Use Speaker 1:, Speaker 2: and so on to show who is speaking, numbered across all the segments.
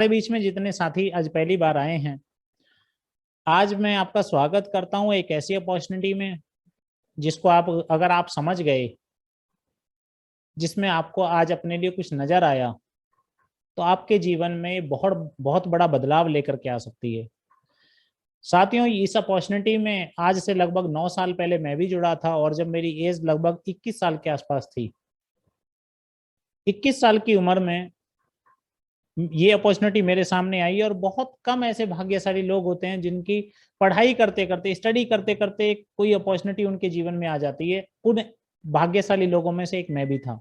Speaker 1: हमारे बीच में जितने साथी आज पहली बार आए हैं, आज मैं आपका स्वागत करता हूं एक ऐसी अपॉर्चुनिटी में जिसको अगर आप समझ गए, जिसमें आपको आज अपने लिए कुछ नजर आया, तो आपके जीवन में बहुत बहुत बड़ा बदलाव लेकर के आ सकती है। साथियों, इस अपॉर्चुनिटी में आज से लगभग 9 साल पहले मैं भी जुड़ा था, और जब मेरी एज लगभग 21 साल के आसपास थी, 21 साल की उम्र में ये अपॉर्चुनिटी मेरे सामने आई। और बहुत कम ऐसे भाग्यशाली लोग होते हैं जिनकी पढ़ाई करते करते, स्टडी करते करते कोई अपॉर्चुनिटी उनके जीवन में आ जाती है। उन भाग्यशाली लोगों में से एक मैं भी था।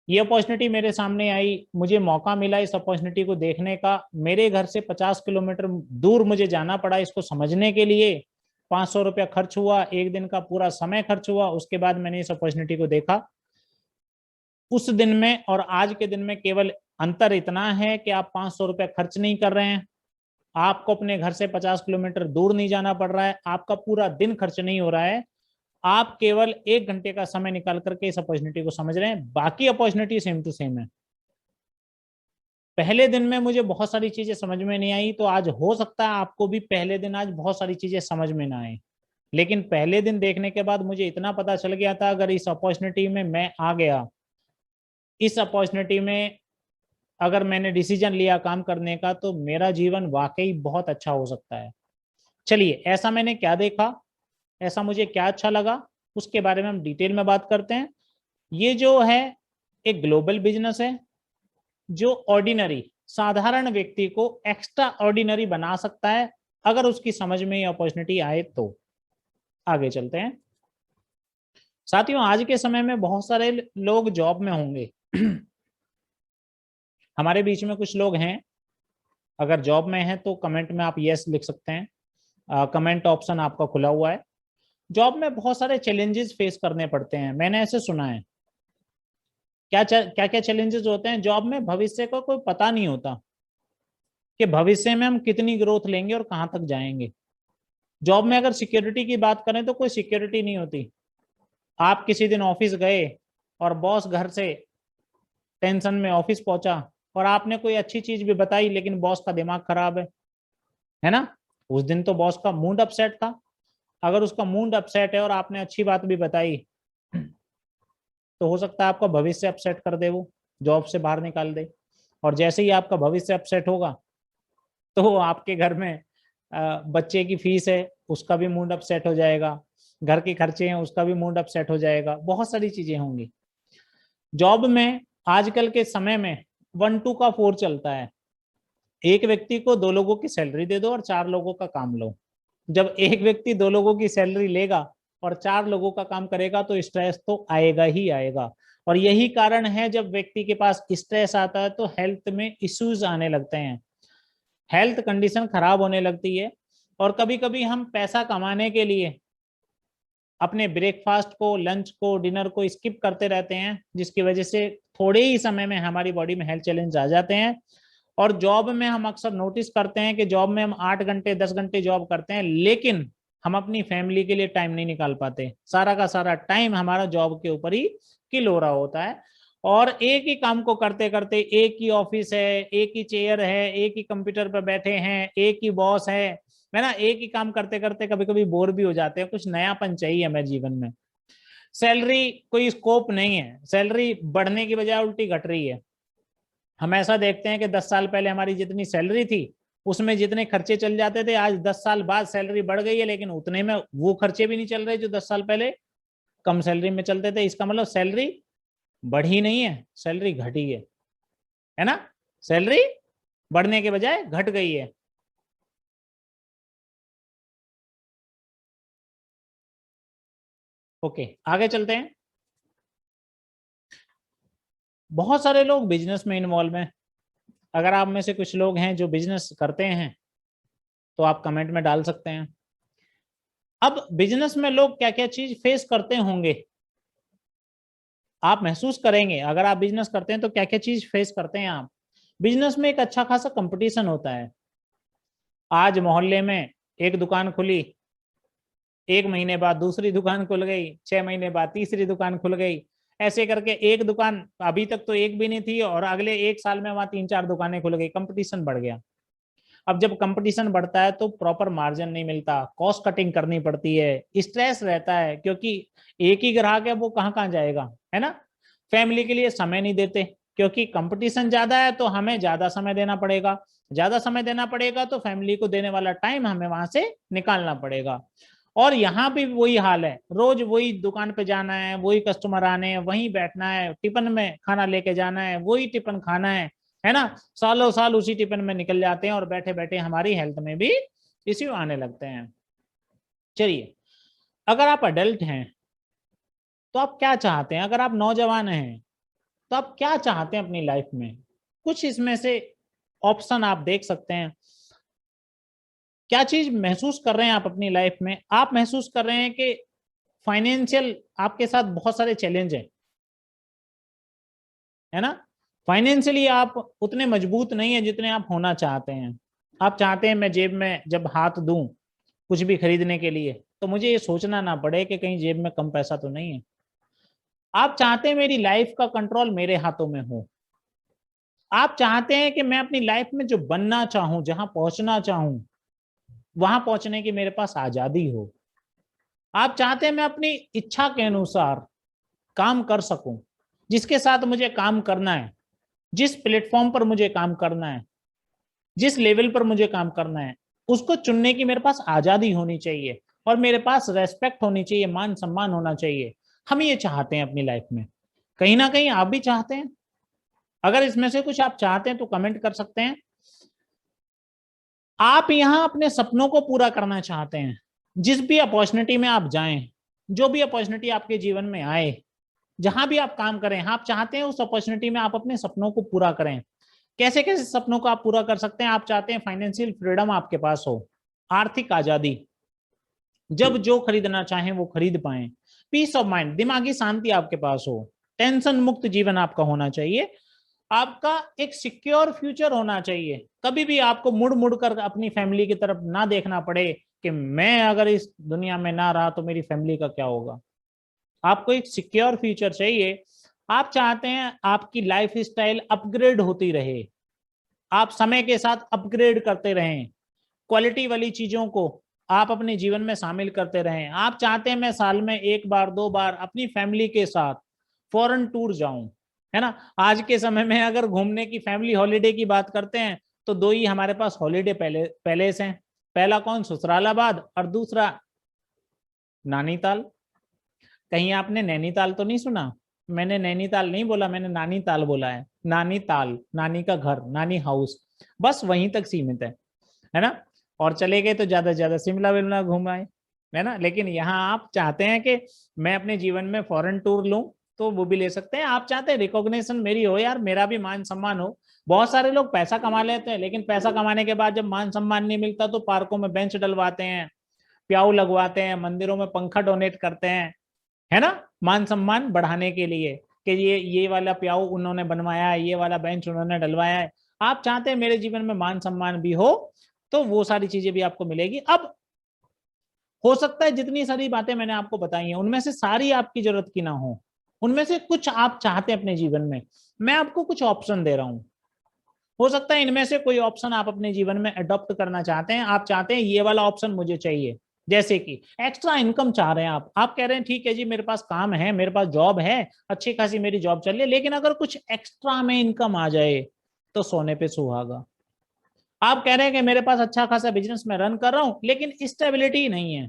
Speaker 1: ये अपॉर्चुनिटी मेरे सामने आई, मुझे मौका मिला इस अपॉर्चुनिटी को देखने का। मेरे घर से 50 किलोमीटर दूर मुझे जाना पड़ा इसको समझने के लिए। 500 रुपया खर्च हुआ, एक दिन का पूरा समय खर्च हुआ। उसके बाद मैंने इस अपॉर्चुनिटी को देखा। उस दिन में और आज के दिन में केवल अंतर इतना है कि आप 500 रुपया खर्च नहीं कर रहे हैं, आपको अपने घर से 50 किलोमीटर दूर नहीं जाना पड़ रहा है, आपका पूरा दिन खर्च नहीं हो रहा है, आप केवल 1 घंटे का समय निकाल करके इस अपॉर्चुनिटी को समझ रहे हैं। बाकी अपॉर्चुनिटी सेम टू सेम है। पहले दिन में मुझे बहुत सारी चीजें समझ में नहीं आई, तो आज हो सकता है आपको भी पहले दिन आज बहुत सारी चीजें समझ में ना आए, लेकिन पहले दिन देखने के बाद मुझे इतना पता चल गया था, अगर इस अपॉर्चुनिटी में मैं आ गया, इस अपॉर्चुनिटी में अगर मैंने डिसीजन लिया काम करने का, तो मेरा जीवन वाकई बहुत अच्छा हो सकता है। चलिए, ऐसा मैंने क्या देखा, ऐसा मुझे क्या अच्छा लगा, उसके बारे में हम डिटेल में बात करते हैं। ये जो है एक ग्लोबल बिजनेस है जो ऑर्डिनरी साधारण व्यक्ति को एक्स्ट्रा ऑर्डिनरी बना सकता है, अगर उसकी समझ में ये अपॉर्चुनिटी आए तो। आगे चलते हैं। साथियों, आज के समय में बहुत सारे लोग जॉब में होंगे। हमारे बीच में कुछ लोग हैं, अगर जॉब में हैं तो कमेंट में आप यस लिख सकते हैं। कमेंट ऑप्शन आपका खुला हुआ है। जॉब में बहुत सारे चैलेंजेस फेस करने पड़ते हैं, मैंने ऐसे सुना है। क्या क्या चैलेंजेस होते हैं जॉब में? भविष्य का कोई पता नहीं होता कि भविष्य में हम कितनी ग्रोथ लेंगे और कहां तक जाएंगे। जॉब में अगर सिक्योरिटी की बात करें तो कोई सिक्योरिटी नहीं होती। आप किसी दिन ऑफिस गए और बॉस घर से टेंशन में ऑफिस पहुंचा, और आपने कोई अच्छी चीज भी बताई, लेकिन बॉस का दिमाग खराब है ना? उस दिन तो बॉस का मूड अपसेट था। अगर उसका मूड अपसेट है और आपने अच्छी बात भी बताई, तो हो सकता है आपका भविष्य अपसेट कर दे, वो जॉब से बाहर निकाल दे। और जैसे ही आपका भविष्य अपसेट होगा, तो आपके घर में बच्चे की फीस है, उसका भी मूड अपसेट हो जाएगा, घर के खर्चे हैं उसका भी मूड अपसेट हो जाएगा, बहुत सारी चीजें होंगी। जॉब में आजकल के समय में 1 to 4 चलता है। एक व्यक्ति को 2 लोगों की सैलरी दे दो और 4 लोगों का काम लो। जब एक व्यक्ति 2 लोगों की सैलरी लेगा और 4 लोगों का काम करेगा, तो स्ट्रेस तो आएगा ही आएगा। और यही कारण है, जब व्यक्ति के पास स्ट्रेस आता है तो हेल्थ में इश्यूज आने लगते हैं, हेल्थ कंडीशन खराब होने लगती है। और कभी कभी हम पैसा कमाने के लिए अपने ब्रेकफास्ट को, लंच को, डिनर को स्किप करते रहते हैं, जिसकी वजह से थोड़े ही समय में हमारी बॉडी में हेल्थ चैलेंज आ जाते हैं। और जॉब में हम अक्सर नोटिस करते हैं कि जॉब में हम 8 घंटे 10 घंटे जॉब करते हैं, लेकिन हम अपनी फैमिली के लिए टाइम नहीं निकाल पाते। सारा का सारा टाइम हमारा जॉब के ऊपर ही किल हो रहा होता है। और एक ही काम को करते करते, एक ही ऑफिस है, एक ही चेयर है, एक ही कंप्यूटर पर बैठे हैं, एक ही बॉस है ना? एक ही काम करते करते कभी कभी बोर भी हो जाते हैं। कुछ नयापन चाहिए हमें जीवन में। सैलरी कोई स्कोप नहीं है, सैलरी बढ़ने की बजाय उल्टी घट रही है। हम ऐसा देखते हैं कि 10 साल पहले हमारी जितनी सैलरी थी, उसमें जितने खर्चे चल जाते थे, आज 10 साल बाद सैलरी बढ़ गई है, लेकिन उतने में वो खर्चे भी नहीं चल रहे जो 10 साल पहले कम सैलरी में चलते थे। इसका मतलब सैलरी बढ़ी नहीं है, सैलरी घटी है ना? सैलरी बढ़ने के बजाय घट गई है। ओके, आगे चलते हैं। बहुत सारे लोग बिजनेस में इन्वॉल्व हैं। अगर आप में से कुछ लोग हैं जो बिजनेस करते हैं, तो आप कमेंट में डाल सकते हैं। अब बिजनेस में लोग क्या क्या चीज फेस करते होंगे, आप महसूस करेंगे। अगर आप बिजनेस करते हैं तो क्या क्या चीज फेस करते हैं आप। बिजनेस में एक अच्छा खासा कंपटीशन होता है। आज मोहल्ले में एक दुकान खुली, 1 महीने बाद दूसरी दुकान खुल गई, 6 महीने बाद तीसरी दुकान खुल गई। ऐसे करके एक दुकान, अभी तक तो एक भी नहीं थी और अगले 1 साल में वहां 3-4 दुकानें खुल गई, कंपटीशन बढ़ गया। अब जब कंपटीशन बढ़ता है तो प्रॉपर मार्जिन नहीं मिलता, कॉस्ट कटिंग करनी पड़ती है, स्ट्रेस रहता है, क्योंकि एक ही ग्राहक है, वो कहाँ कहाँ जाएगा, है ना। फैमिली के लिए समय नहीं देते, क्योंकि कंपटीशन ज्यादा है तो हमें ज्यादा समय देना पड़ेगा, ज्यादा समय देना पड़ेगा तो फैमिली को देने वाला टाइम हमें वहां से निकालना पड़ेगा। और यहाँ भी वही हाल है, रोज वही दुकान पे जाना है, वही कस्टमर आने हैं, वहीं बैठना है, टिफिन में खाना लेके जाना है, वही टिफिन खाना है ना। सालों साल उसी टिफिन में निकल जाते हैं और बैठे बैठे हमारी हेल्थ में भी इश्यू आने लगते हैं। चलिए, अगर आप अडल्ट हैं तो आप क्या चाहते हैं, अगर आप नौजवान हैं तो आप क्या चाहते हैं अपनी लाइफ में, कुछ इसमें से ऑप्शन आप देख सकते हैं। क्या चीज महसूस कर रहे हैं आप अपनी लाइफ में, आप महसूस कर रहे हैं कि फाइनेंशियल आपके साथ बहुत सारे चैलेंज है ना, फाइनेंशियली आप उतने मजबूत नहीं है जितने आप होना चाहते हैं। आप चाहते हैं मैं जेब में जब हाथ दूं कुछ भी खरीदने के लिए तो मुझे ये सोचना ना पड़े कि कहीं जेब में कम पैसा तो नहीं है। आप चाहते हैं मेरी लाइफ का कंट्रोल मेरे हाथों में हो। आप चाहते हैं कि मैं अपनी लाइफ में जो बनना चाहूं, जहां पहुंचना चाहूं, वहां पहुंचने की मेरे पास आजादी हो। आप चाहते हैं मैं अपनी इच्छा के अनुसार काम कर सकूं, जिसके साथ मुझे काम करना है, जिस प्लेटफॉर्म पर मुझे काम करना है, जिस लेवल पर मुझे काम करना है, उसको चुनने की मेरे पास आजादी होनी चाहिए और मेरे पास रेस्पेक्ट होनी चाहिए, मान सम्मान होना चाहिए। हम ये चाहते हैं अपनी लाइफ में, कहीं ना कहीं आप भी चाहते हैं। अगर इसमें से कुछ आप चाहते हैं तो कमेंट कर सकते हैं। आप यहां अपने सपनों को पूरा करना चाहते हैं, जिस भी अपॉर्चुनिटी में आप जाएं, जो भी अपॉर्चुनिटी आपके जीवन में आए, जहां भी आप काम करें, आप चाहते हैं उस अपॉर्चुनिटी में आप अपने सपनों को पूरा करें। कैसे कैसे सपनों को आप पूरा कर सकते हैं, आप चाहते हैं फाइनेंशियल फ्रीडम आपके पास हो, आर्थिक आजादी, जब जो खरीदना चाहें वो खरीद पाएं, पीस ऑफ माइंड, दिमागी शांति आपके पास हो, टेंशन मुक्त जीवन आपका होना चाहिए, आपका एक सिक्योर फ्यूचर होना चाहिए। कभी भी आपको मुड़ मुड़ कर अपनी फैमिली की तरफ ना देखना पड़े कि मैं अगर इस दुनिया में ना रहा तो मेरी फैमिली का क्या होगा। आपको एक सिक्योर फ्यूचर चाहिए। आप चाहते हैं आपकी लाइफ स्टाइल अपग्रेड होती रहे, आप समय के साथ अपग्रेड करते रहें, क्वालिटी वाली चीजों को आप अपने जीवन में शामिल करते रहें। आप चाहते हैं मैं साल में 1 बार 2 बार अपनी फैमिली के साथ फॉरेन टूर जाऊं, है ना। आज के समय में अगर घूमने की फैमिली हॉलीडे की बात करते हैं तो दो ही हमारे पास हॉलीडे पैलेस हैं। पहला कौन, ससुरालाबाद, और दूसरा नानीताल। कहीं आपने नैनीताल तो नहीं सुना, मैंने नैनीताल नहीं बोला, मैंने नानीताल बोला है। नानीताल, नानी का घर, नानी हाउस, बस वहीं तक सीमित है ना। और चले गए तो ज्यादा से ज्यादा शिमला विमला घूम आए, है ना। लेकिन यहाँ आप चाहते हैं कि मैं अपने जीवन में फॉरेन टूर लूं तो वो भी ले सकते हैं। आप चाहते हैं रिकॉग्निशन मेरी हो, यार मेरा भी मान सम्मान हो। बहुत सारे लोग पैसा कमा लेते हैं लेकिन पैसा कमाने के बाद जब मान सम्मान नहीं मिलता तो पार्कों में बेंच डलवाते हैं, प्याऊ लगवाते हैं, मंदिरों में पंखा डोनेट करते हैं, है ना, मान सम्मान बढ़ाने के लिए कि ये वाला प्याऊ उन्होंने बनवाया है, ये वाला बेंच उन्होंने डलवाया है। आप चाहते हैं मेरे जीवन में मान सम्मान भी हो तो वो सारी चीजें भी आपको मिलेगी। अब हो सकता है जितनी सारी बातें मैंने आपको बताई हैं उनमें से सारी आपकी जरूरत की ना हो, उनमें से कुछ आप चाहते हैं अपने जीवन में, मैं आपको कुछ ऑप्शन दे रहा हूं। हो सकता है इनमें से कोई ऑप्शन आप अपने जीवन में अडॉप्ट करना चाहते हैं, आप चाहते हैं ये वाला ऑप्शन मुझे चाहिए। जैसे कि एक्स्ट्रा इनकम चाह रहे हैं आप कह रहे हैं ठीक है जी मेरे पास काम है, मेरे पास जॉब है, अच्छी खासी मेरी जॉब चल रही है, लेकिन अगर कुछ एक्स्ट्रा में इनकम आ जाए तो सोने पे सुहागा। आप कह रहे हैं कि मेरे पास अच्छा खासा बिजनेस मैं रन कर रहा हूं लेकिन स्टेबिलिटी नहीं है,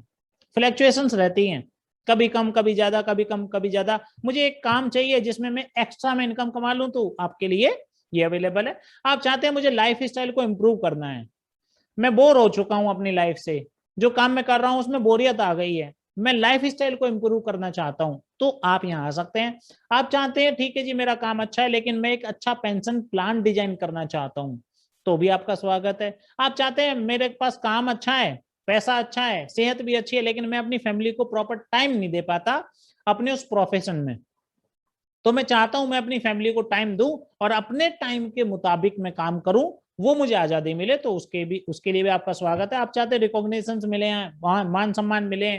Speaker 1: फ्लैक्चुएशंस रहती हैं, कभी कम कभी ज्यादा, कभी कम कभी ज्यादा, मुझे एक काम चाहिए जिसमें मैं एक्स्ट्रा में इनकम कमा लूं, तो आपके लिए ये अवेलेबल है। आप चाहते हैं मुझे लाइफ स्टाइल को इंप्रूव करना है, मैं बोर हो चुका हूं अपनी लाइफ से, जो काम मैं कर रहा हूं उसमें बोरियत आ गई है, मैं लाइफ स्टाइल को इंप्रूव करना चाहता हूं, तो आप यहाँ आ सकते हैं। आप चाहते हैं ठीक है जी मेरा काम अच्छा है लेकिन मैं एक अच्छा पेंशन प्लान डिजाइन करना चाहता हूं, तो भी आपका स्वागत है। आप चाहते हैं मेरे पास काम अच्छा है, पैसा अच्छा है, सेहत भी अच्छी है, लेकिन मैं अपनी फैमिली को प्रॉपर टाइम नहीं दे पाता अपने उस प्रोफेशन में, तो मैं चाहता हूं मैं अपनी फैमिली को टाइम दूं और अपने टाइम के मुताबिक मैं काम करूं, वो मुझे आजादी मिले, तो उसके लिए भी आपका स्वागत है। आप चाहते हैं रिकॉग्निशन मिले हैं, मान सम्मान मिले,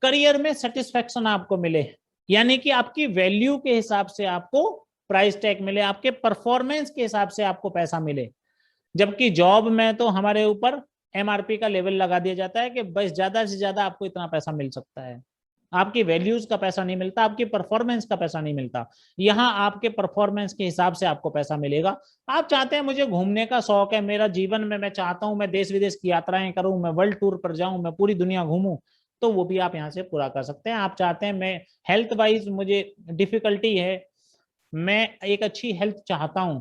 Speaker 1: करियर में सेटिस्फेक्शन आपको मिले, यानी कि आपकी वैल्यू के हिसाब से आपको प्राइस टैग मिले, आपके परफॉर्मेंस के हिसाब से आपको पैसा मिले। जबकि जॉब में तो हमारे ऊपर एमआरपी का लेवल लगा दिया जाता है कि बस ज्यादा से ज्यादा आपको इतना पैसा मिल सकता है, आपकी वैल्यूज का पैसा नहीं मिलता, आपकी परफॉर्मेंस का पैसा नहीं मिलता। यहाँ आपके परफॉर्मेंस के हिसाब से आपको पैसा मिलेगा। आप चाहते हैं मुझे घूमने का शौक है, मेरा जीवन में मैं चाहता हूं मैं देश विदेश की यात्राएं करूं, मैं वर्ल्ड टूर पर जाऊं, मैं पूरी दुनिया घूमूं, तो वो भी आप यहाँ से पूरा कर सकते हैं। आप चाहते हैं मैं हेल्थ वाइज मुझे डिफिकल्टी है, मैं एक अच्छी हेल्थ चाहता हूं,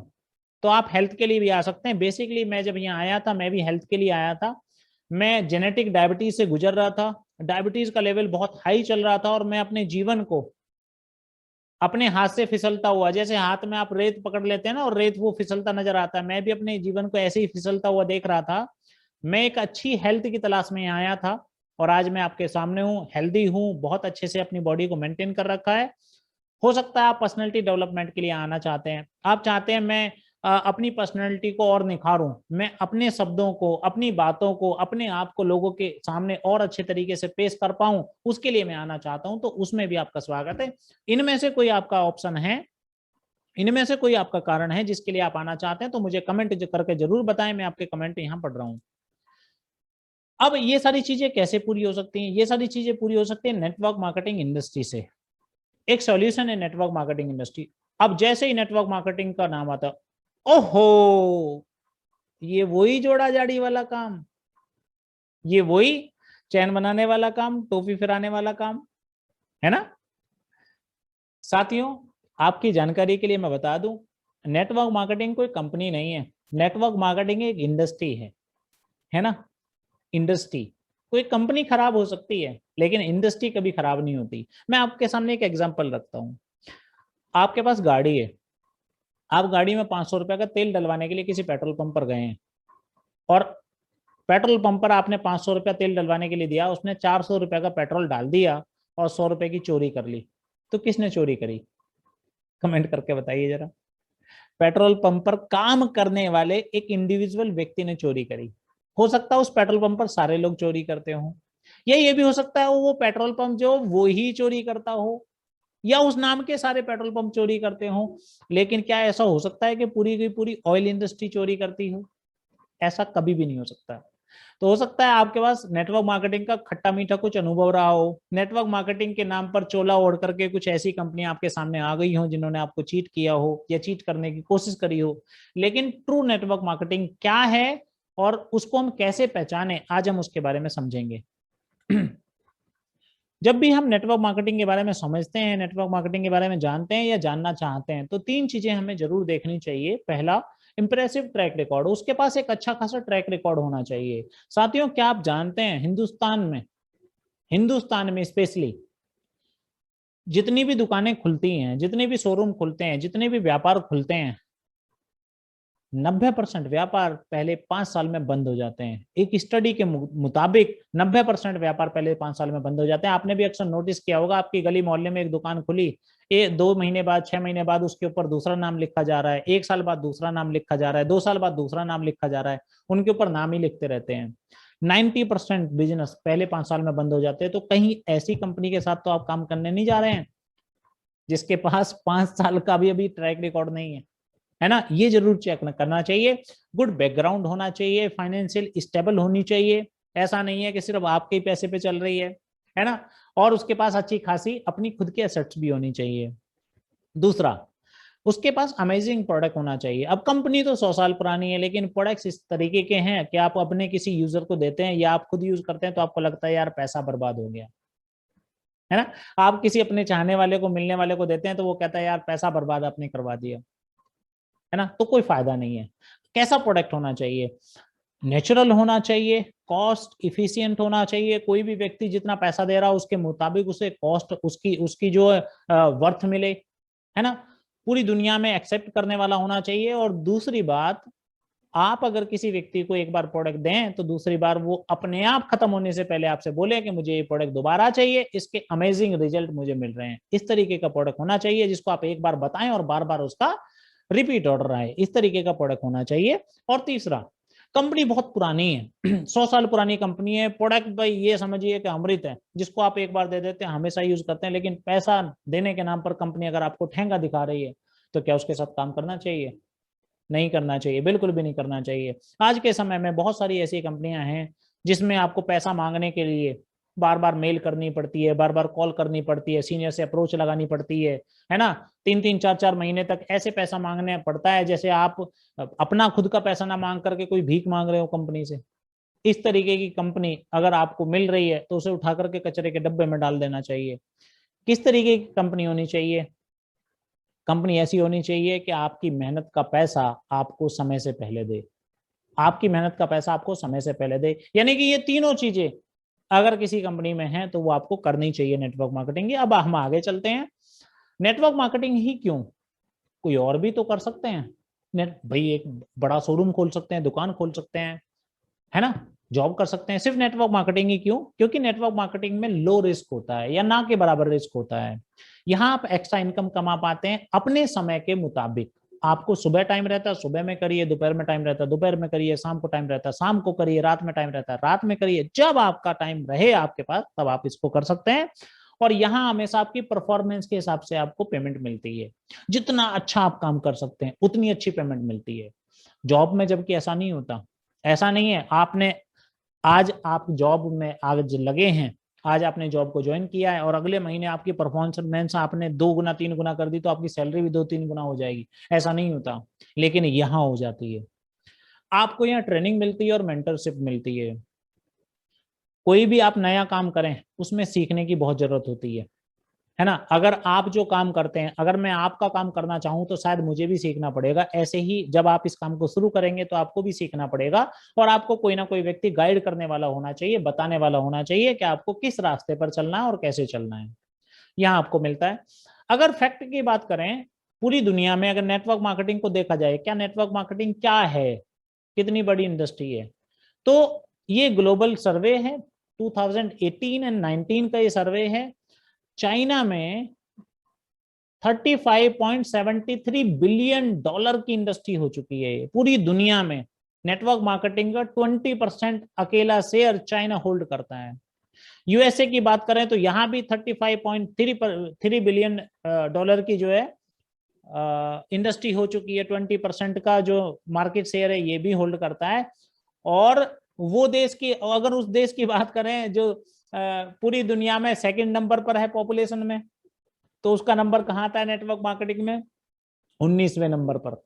Speaker 1: तो आप हेल्थ के लिए भी आ सकते हैं। बेसिकली मैं जब यहाँ आया था मैं भी हेल्थ के लिए आया था। मैं जेनेटिक डायबिटीज से गुजर रहा था, डायबिटीज का लेवल बहुत हाई चल रहा था और मैं अपने जीवन को अपने हाथ से फिसलता हुआ, जैसे हाथ में आप रेत पकड़ लेते हैं ना और रेत वो फिसलता नजर आता है, मैं भी अपने जीवन को ऐसे ही फिसलता हुआ देख रहा था। मैं एक अच्छी हेल्थ की तलाश में आया था और आज मैं आपके सामने हूँ, हेल्दी हूँ, बहुत अच्छे से अपनी बॉडी को मेंटेन कर रखा है। हो सकता है आप पर्सनैलिटी डेवलपमेंट के लिए आना चाहते हैं, आप चाहते हैं मैं अपनी पर्सनैलिटी को और निखारूं, मैं अपने शब्दों को, अपनी बातों को, अपने आप को लोगों के सामने और अच्छे तरीके से पेश कर पाऊं, उसके लिए मैं आना चाहता हूं, तो उसमें भी आपका स्वागत है। इनमें से कोई आपका ऑप्शन है, इनमें से कोई आपका कारण है जिसके लिए आप आना चाहते हैं, तो मुझे कमेंट करके जरूर बताएं, मैं आपके कमेंट यहाँ पढ़ रहा हूँ। अब ये सारी चीजें कैसे पूरी हो सकती हैं? ये सारी चीजें पूरी हो सकती है नेटवर्क मार्केटिंग इंडस्ट्री से। एक सॉल्यूशन है नेटवर्क मार्केटिंग इंडस्ट्री। अब जैसे ही नेटवर्क मार्केटिंग का नाम आता, ओहो, ये वही जोड़ा जाड़ी वाला काम, ये वही चैन बनाने वाला काम, टोपी फिराने वाला काम है ना। साथियों, आपकी जानकारी के लिए मैं बता दूं, नेटवर्क मार्केटिंग कोई कंपनी नहीं है, नेटवर्क मार्केटिंग एक इंडस्ट्री है ना। इंडस्ट्री, कोई कंपनी खराब हो सकती है लेकिन इंडस्ट्री कभी खराब नहीं होती। मैं आपके सामने एक एग्जांपल रखता हूं। आपके पास गाड़ी है, आप गाड़ी में 500 रुपए का तेल डलवाने के लिए किसी पेट्रोल पंप पर गए हैं और पेट्रोल पंप पर आपने 500 रुपया तेल डलवाने के लिए दिया, उसने 400 रुपए का पेट्रोल डाल दिया और 100 रुपए की चोरी कर ली, तो किसने चोरी करी? कमेंट करके बताइए जरा। पेट्रोल पंप पर काम करने वाले एक इंडिविजुअल व्यक्ति ने चोरी करी। हो सकता है उस पेट्रोल पंप पर सारे लोग चोरी करते हो, या ये भी हो सकता है वो पेट्रोल पंप जो वो ही चोरी करता हो, या उस नाम के सारे पेट्रोल पंप चोरी करते हो। लेकिन क्या ऐसा हो सकता है कि पूरी की पूरी ऑयल इंडस्ट्री चोरी करती हो? ऐसा कभी भी नहीं हो सकता। तो हो सकता है आपके पास नेटवर्क मार्केटिंग का खट्टा मीठा कुछ अनुभव रहा हो, नेटवर्क मार्केटिंग के नाम पर चोला ओढ़ करके कुछ ऐसी कंपनियां आपके सामने आ गई हो जिन्होंने आपको चीट किया हो या चीट करने की कोशिश करी हो। लेकिन ट्रू नेटवर्क मार्केटिंग क्या है और उसको हम कैसे पहचाने, आज हम उसके बारे में समझेंगे। जब भी हम नेटवर्क मार्केटिंग के बारे में समझते हैं, नेटवर्क मार्केटिंग के बारे में जानते हैं या जानना चाहते हैं, तो 3 चीजें हमें जरूर देखनी चाहिए। पहला, इंप्रेसिव ट्रैक रिकॉर्ड, उसके पास एक अच्छा खासा ट्रैक रिकॉर्ड होना चाहिए। साथियों, क्या आप जानते हैं हिंदुस्तान में स्पेशली जितनी भी दुकानें खुलती हैं, जितने भी शोरूम खुलते हैं, जितने भी व्यापार खुलते हैं, 90% व्यापार पहले 5 साल में बंद हो जाते हैं। एक स्टडी के मुताबिक 90% व्यापार पहले 5 साल में बंद हो जाते हैं। आपने भी अक्सर नोटिस किया होगा, आपकी गली मोहल्ले में एक दुकान खुली, 2 महीने बाद, 6 महीने बाद उसके ऊपर दूसरा नाम लिखा जा रहा है, 1 साल बाद दूसरा नाम लिखा जा रहा है, 2 साल बाद दूसरा नाम लिखा जा रहा है, उनके ऊपर नाम ही लिखते रहते हैं। 90% बिजनेस पहले 5 साल में बंद हो जाते हैं। तो कहीं ऐसी कंपनी के साथ तो आप काम करने नहीं जा रहे हैं जिसके पास 5 साल का भी अभी ट्रैक रिकॉर्ड नहीं है ना। ये जरूर चेक करना चाहिए। गुड बैकग्राउंड होना चाहिए, फाइनेंशियल स्टेबल होनी चाहिए, ऐसा नहीं है कि सिर्फ आपके ही पैसे पे चल रही है ना। और उसके पास अच्छी खासी अपनी खुद की एसेट्स भी होनी चाहिए। दूसरा, उसके पास अमेजिंग प्रोडक्ट होना चाहिए। अब कंपनी तो 100 साल पुरानी है लेकिन प्रोडक्ट्स इस तरीके के हैं कि आप अपने किसी यूजर को देते हैं या आप खुद यूज करते हैं तो आपको लगता है यार पैसा बर्बाद हो गया, है ना। आप किसी अपने चाहने वाले को, मिलने वाले को देते हैं तो वो कहता है यार पैसा बर्बाद आपने करवा दिया, है ना, तो कोई फायदा नहीं है। कैसा प्रोडक्ट होना चाहिए? नेचुरल होना चाहिए, कॉस्ट इफिशिएंट होना चाहिए। कोई भी व्यक्ति जितना पैसा दे रहा है उसके मुताबिक उसे कॉस्ट, उसकी उसकी जो वर्थ मिले, है ना। पूरी दुनिया में एक्सेप्ट करने वाला होना चाहिए। और दूसरी बात, आप अगर किसी व्यक्ति को एक बार प्रोडक्ट दें तो दूसरी बार वो अपने आप खत्म होने से पहले आपसे बोले कि मुझे ये प्रोडक्ट दोबारा चाहिए, इसके अमेजिंग रिजल्ट मुझे मिल रहे हैं। इस तरीके का प्रोडक्ट होना चाहिए जिसको आप एक बार बताएं और बार बार उसका रिपीट ऑर्डर आए, इस तरीके का प्रोडक्ट होना चाहिए। और तीसरा, कंपनी बहुत पुरानी है 100 साल पुरानी कंपनी है। प्रोडक्ट भाई ये समझिए कि अमृत है, जिसको आप एक बार दे देते हैं हमेशा यूज करते हैं। लेकिन पैसा देने के नाम पर कंपनी अगर आपको ठेंगा दिखा रही है तो क्या उसके साथ काम करना चाहिए? नहीं करना चाहिए, बिल्कुल भी नहीं करना चाहिए। आज के समय में बहुत सारी ऐसी कंपनियां हैं जिसमें आपको पैसा मांगने के लिए बार बार मेल करनी पड़ती है, बार बार कॉल करनी पड़ती है, सीनियर से अप्रोच लगानी पड़ती है ना। 3-3 4-4 महीने तक ऐसे पैसा मांगने पड़ता है जैसे आप अपना खुद का पैसा ना मांग करके कोई भीख मांग रहे हो कंपनी से। इस तरीके की कंपनी अगर आपको मिल रही है तो उसे उठा करके कचरे के डब्बे में डाल देना चाहिए। किस तरीके की कंपनी होनी चाहिए? कंपनी ऐसी होनी चाहिए कि आपकी मेहनत का पैसा आपको समय से पहले दे, आपकी मेहनत का पैसा आपको समय से पहले दे। यानी कि ये तीनों चीजें अगर किसी कंपनी में है तो वो आपको करनी चाहिए नेटवर्क मार्केटिंग की। अब हम आगे चलते हैं, नेटवर्क मार्केटिंग ही क्यों, कोई और भी तो कर सकते हैं। नेट भाई एक बड़ा शोरूम खोल सकते हैं, दुकान खोल सकते हैं, है ना, जॉब कर सकते हैं। सिर्फ नेटवर्क मार्केटिंग ही क्यों? क्योंकि नेटवर्क मार्केटिंग में लो रिस्क होता है या ना के बराबर रिस्क होता है। यहाँ आप एक्स्ट्रा इनकम कमा पाते हैं अपने समय के मुताबिक। आपको सुबह टाइम रहता है सुबह में करिए, दोपहर में टाइम रहता है दोपहर में करिए, शाम को टाइम रहता है शाम को करिए, रात में टाइम रहता है रात में करिए। जब आपका टाइम रहे आपके पास तब आप इसको कर सकते हैं। और यहाँ हमेशा आपकी परफॉर्मेंस के हिसाब से आपको पेमेंट मिलती है। जितना अच्छा आप काम कर सकते हैं उतनी अच्छी पेमेंट मिलती है। जॉब में जबकि ऐसा नहीं होता। ऐसा नहीं है आपने आज आप जॉब में आज लगे हैं, आज आपने जॉब को ज्वाइन किया है और अगले महीने आपकी परफॉर्मेंस आपने 2 गुना 3 गुना कर दी तो आपकी सैलरी भी 2-3 गुना हो जाएगी। ऐसा नहीं होता, लेकिन यहाँ हो जाती है। आपको यहाँ ट्रेनिंग मिलती है और मेंटरशिप मिलती है। कोई भी आप नया काम करें उसमें सीखने की बहुत जरूरत होती है ना। अगर आप जो काम करते हैं, अगर मैं आपका काम करना चाहूं तो शायद मुझे भी सीखना पड़ेगा। ऐसे ही जब आप इस काम को शुरू करेंगे तो आपको भी सीखना पड़ेगा और आपको कोई ना कोई व्यक्ति गाइड करने वाला होना चाहिए, बताने वाला होना चाहिए कि आपको किस रास्ते पर चलना है और कैसे चलना है। यहाँ आपको मिलता है। अगर फैक्ट की बात करें, पूरी दुनिया में अगर नेटवर्क मार्केटिंग को देखा जाए, क्या नेटवर्क मार्केटिंग क्या है, कितनी बड़ी इंडस्ट्री है, तो ये ग्लोबल सर्वे है 2018 एंड 19 का ये सर्वे है। चाइना में 35.73 बिलियन डॉलर की इंडस्ट्री हो चुकी है। पूरी दुनिया में नेटवर्क मार्केटिंग का 20% अकेला शेयर चाइना होल्ड करता है। यूएसए की बात करें तो यहां भी 35.3 बिलियन डॉलर की जो है इंडस्ट्री हो चुकी है। 20% का जो मार्केट शेयर है ये भी होल्ड करता है। और वो देश की, अगर उस देश की बात करें जो पूरी दुनिया में सेकंड नंबर पर है पॉपुलेशन में, तो उसका नंबर कहाँ आता है नेटवर्क मार्केटिंग में? 19वें नंबर पर।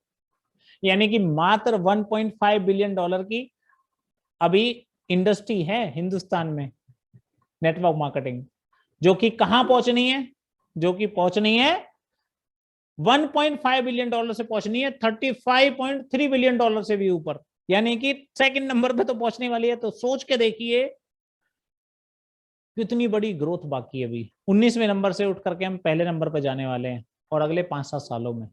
Speaker 1: यानी कि मात्र 1.5 बिलियन डॉलर की अभी इंडस्ट्री है हिंदुस्तान में नेटवर्क मार्केटिंग, जो कि कहां पहुंचनी है, जो कि पहुंचनी है 1.5 बिलियन डॉलर से पहुंचनी है 35.3 बिलियन डॉलर से भी ऊपर। यानी कि सेकंड नंबर पे तो पहुंचने वाली है। तो सोच के देखिए कितनी बड़ी ग्रोथ बाकी है। अभी 19वें नंबर से उठ करके हम पहले नंबर पर जाने वाले हैं और अगले 5-7 सालों में,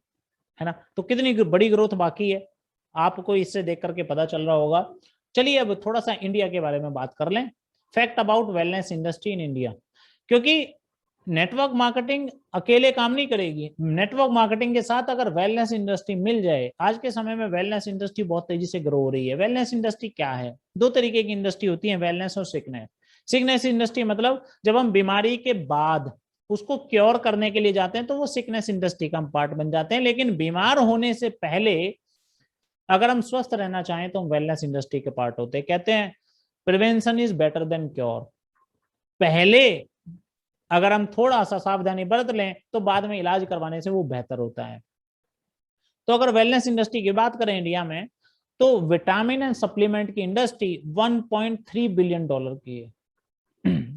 Speaker 1: है ना। तो कितनी बड़ी ग्रोथ बाकी है आपको इससे देख करके पता चल रहा होगा। चलिए अब थोड़ा सा इंडिया के बारे में बात कर लें। Fact about wellness industry in India. क्योंकि नेटवर्क मार्केटिंग अकेले काम नहीं करेगी, नेटवर्क मार्केटिंग के साथ अगर वेलनेस इंडस्ट्री मिल जाए। आज के समय में वेलनेस इंडस्ट्री बहुत तेजी से ग्रो हो रही है। वेलनेस इंडस्ट्री क्या है? 2 तरीके की इंडस्ट्री होती है, वेलनेस और सिकनेस। सिकनेस इंडस्ट्री मतलब जब हम बीमारी के बाद उसको क्योर करने के लिए जाते हैं तो वो सिकनेस इंडस्ट्री का पार्ट बन जाते हैं। लेकिन बीमार होने से पहले अगर हम स्वस्थ रहना चाहें तो हम वेलनेस इंडस्ट्री के पार्ट होते हैं। कहते हैं prevention is better than cure. पहले अगर हम थोड़ा सा सावधानी बरत लें तो बाद में इलाज करवाने से वो बेहतर होता है। तो अगर वेलनेस इंडस्ट्री की बात करें इंडिया में तो विटामिन एंड सप्लीमेंट की इंडस्ट्री 1.3 बिलियन डॉलर की है।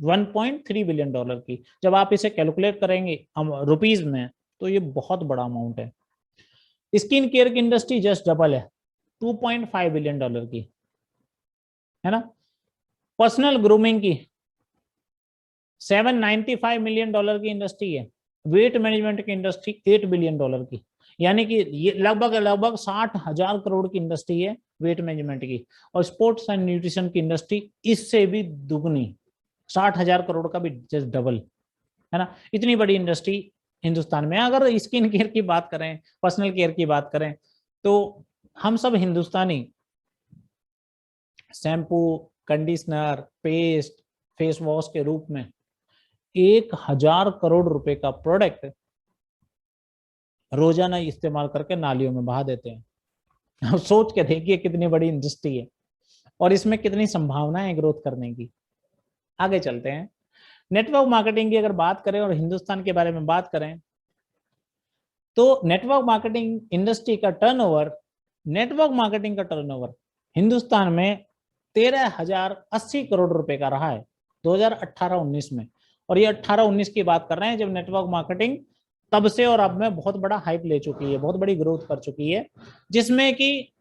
Speaker 1: 1.3 बिलियन डॉलर की। जब आप इसे कैलकुलेट करेंगे रुपीज में तो ये बहुत बड़ा अमाउंट है। स्किन केयर की इंडस्ट्री जस्ट डबल है, 2.5 बिलियन डॉलर की, है ना। पर्सनल ग्रूमिंग की 795 मिलियन डॉलर की इंडस्ट्री है। वेट मैनेजमेंट की इंडस्ट्री 8 बिलियन डॉलर की। यानी कि ये लगभग लगभग 60,000 करोड़ की इंडस्ट्री है वेट मैनेजमेंट की। और स्पोर्ट्स एंड न्यूट्रिशन की इंडस्ट्री इससे भी दुगनी, 60,000 करोड़ का भी जस्ट डबल, है ना। इतनी बड़ी इंडस्ट्री हिंदुस्तान में। अगर स्किन केयर की बात करें, पर्सनल केयर की बात करें तो हम सब हिंदुस्तानी shampoo, conditioner, paste, face wash के रूप में 1000 करोड़ रुपए का प्रोडक्ट रोजाना इस्तेमाल करके नालियों में बहा देते हैं। अब सोच के देखिए कितनी बड़ी इंडस्ट्री है और इसमें कितनी संभावनाएं है ग्रोथ करने की। आगे चलते हैं। नेटवर्क मार्केटिंग की अगर बात करें और हिंदुस्तान के बारे में बात करें तो नेटवर्क मार्केटिंग इंडस्ट्री का टर्नओवर, नेटवर्क मार्केटिंग का टर्नओवर हिंदुस्तान में 13,080 करोड़ रुपए का रहा है 2018-19 में। और ये 18-19 की बात कर रहे हैं जब नेटवर्क मार्केटिंग तब से और अब में बहुत बड़ा हाइप ले चुकी है, बहुत बड़ी ग्रोथ कर चुकी है, जिसमें कि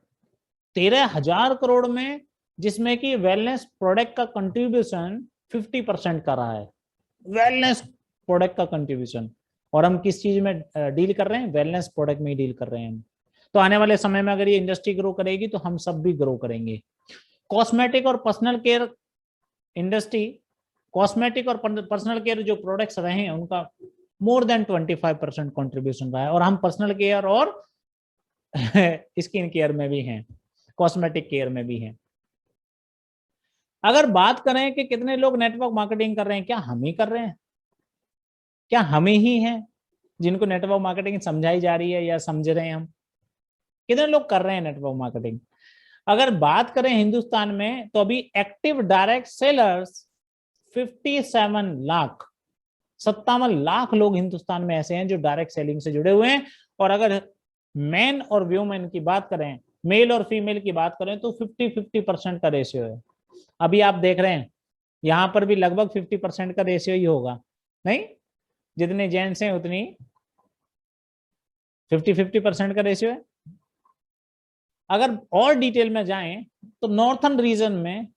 Speaker 1: 13,000 करोड़ में जिसमें कि वेलनेस प्रोडक्ट का कंट्रीब्यूशन 50% का रहा है। वेलनेस प्रोडक्ट का कंट्रीब्यूशन, और हम किस चीज में डील कर रहे हैं? वेलनेस प्रोडक्ट में ही डील कर रहे हैं। तो आने वाले समय में अगर ये इंडस्ट्री ग्रो करेगी तो हम सब भी ग्रो करेंगे। कॉस्मेटिक और पर्सनल केयर इंडस्ट्री, कॉस्मेटिक और पर्सनल केयर जो प्रोडक्ट्स रहे हैं उनका मोर देन 25% कंट्रीब्यूशन रहा है, और हम पर्सनल केयर और स्किन केयर में भी हैं, कॉस्मेटिक केयर में भी हैं। अगर बात करें कि कितने लोग नेटवर्क मार्केटिंग कर रहे हैं, क्या हम ही कर रहे हैं? क्या हम ही हैं जिनको नेटवर्क मार्केटिंग समझाई जा रही है या समझ रहे हैं हम? कितने लोग कर रहे हैं नेटवर्क मार्केटिंग? अगर बात करें हिंदुस्तान में तो अभी active direct sellers 57 lakh, 57 lakh लोग हिंदुस्तान में ऐसे हैं जो डायरेक्ट सेलिंग से जुड़े हुए हैं। और अगर मैन और वुमेन की बात करें, मेल और फीमेल की बात करें तो 50-50% का रेशियो है। अभी आप देख रहे हैं यहां पर भी लगभग 50% का रेशियो ही होगा, नहीं? जितने जेंट्स हैं उतनी 50-50% का रेशियो है। अगर और डिटेल में जाएं तो नॉर्थन रीजन में,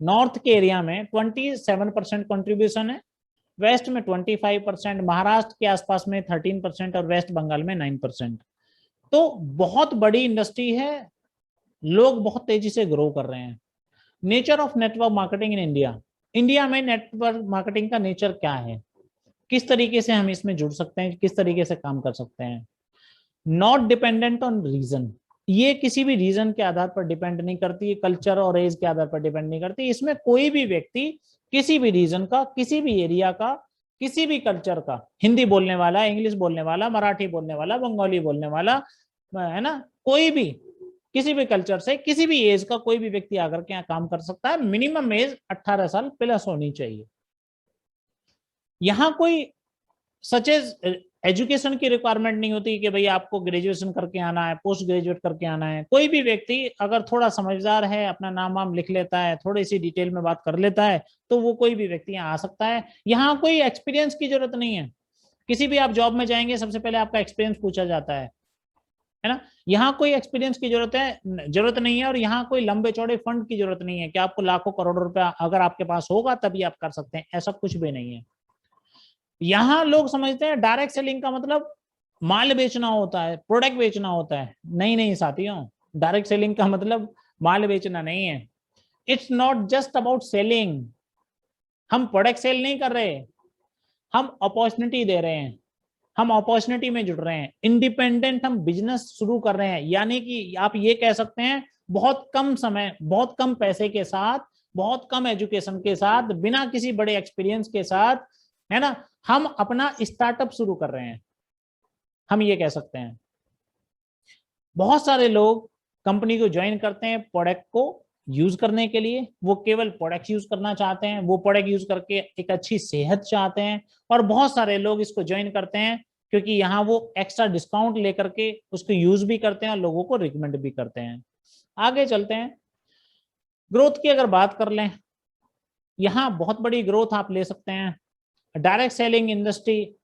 Speaker 1: नॉर्थ के एरिया में 27% कंट्रीब्यूशन है, वेस्ट में 25%, महाराष्ट्र के आसपास में 13% और वेस्ट बंगाल में 9%। तो बहुत बड़ी इंडस्ट्री है, लोग बहुत तेजी से ग्रो कर रहे हैं। Nature of network marketing in India, India में नेटवर्क मार्केटिंग का नेचर क्या है, किस तरीके से हम इसमें जुड़ सकते हैं, किस तरीके से काम कर सकते हैं? नॉट डिपेंडेंट ऑन रीजन, ये किसी भी रीजन के आधार पर डिपेंड नहीं करती, कल्चर और एज के आधार पर डिपेंड नहीं करती। इसमें कोई भी व्यक्ति किसी भी रीजन का, किसी भी एरिया का, किसी भी कल्चर का, हिंदी बोलने वाला, इंग्लिश बोलने वाला, मराठी बोलने वाला, बंगाली बोलने वाला, है ना, कोई भी किसी भी कल्चर से, किसी भी एज का कोई भी व्यक्ति आकर के यहाँ काम कर सकता है। मिनिमम एज 18 साल प्लस होनी चाहिए। यहाँ कोई सच एज एजुकेशन की रिक्वायरमेंट नहीं होती कि भाई आपको ग्रेजुएशन करके आना है, पोस्ट ग्रेजुएट करके आना है। कोई भी व्यक्ति अगर थोड़ा समझदार है, अपना नाम वाम लिख लेता है, थोड़ी सी डिटेल में बात कर लेता है, तो वो कोई भी व्यक्ति यहाँ आ सकता है। यहाँ कोई एक्सपीरियंस की जरूरत नहीं है। किसी भी आप जॉब में जाएंगे सबसे पहले आपका एक्सपीरियंस पूछा जाता है ना? यहाँ कोई एक्सपीरियंस की जरूरत नहीं है। और यहाँ कोई लंबे चौड़े फंड की जरूरत नहीं है कि आपको लाखों करोड़ों रुपया अगर आपके पास होगा तभी आप कर सकते हैं, ऐसा कुछ भी नहीं है। यहां लोग समझते हैं डायरेक्ट सेलिंग का मतलब माल बेचना होता है, प्रोडक्ट बेचना होता है। नहीं नहीं साथियों, डायरेक्ट सेलिंग का मतलब माल बेचना नहीं है। It's not just about selling. हम प्रोडक्ट सेल नहीं कर रहे, हम अपॉर्चुनिटी दे रहे हैं, हम अपॉर्चुनिटी में जुड़ रहे हैं। इंडिपेंडेंट हम बिजनेस शुरू कर रहे हैं, यानी कि आप ये कह सकते हैं बहुत कम समय, बहुत कम पैसे के साथ, बहुत कम एजुकेशन के साथ, बिना किसी बड़े एक्सपीरियंस के साथ, है ना, हम अपना स्टार्टअप शुरू कर रहे हैं, हम ये कह सकते हैं। बहुत सारे लोग कंपनी को ज्वाइन करते हैं प्रोडक्ट को यूज करने के लिए, वो केवल प्रोडक्ट यूज करना चाहते हैं, वो प्रोडक्ट यूज करके एक अच्छी सेहत चाहते हैं। और बहुत सारे लोग इसको ज्वाइन करते हैं क्योंकि यहाँ वो एक्स्ट्रा डिस्काउंट लेकर के उसको यूज भी करते हैं और लोगों को रिकमेंड भी करते हैं। आगे चलते हैं। ग्रोथ की अगर बात कर लें, यहाँ बहुत बड़ी ग्रोथ आप ले सकते हैं। Direct selling industry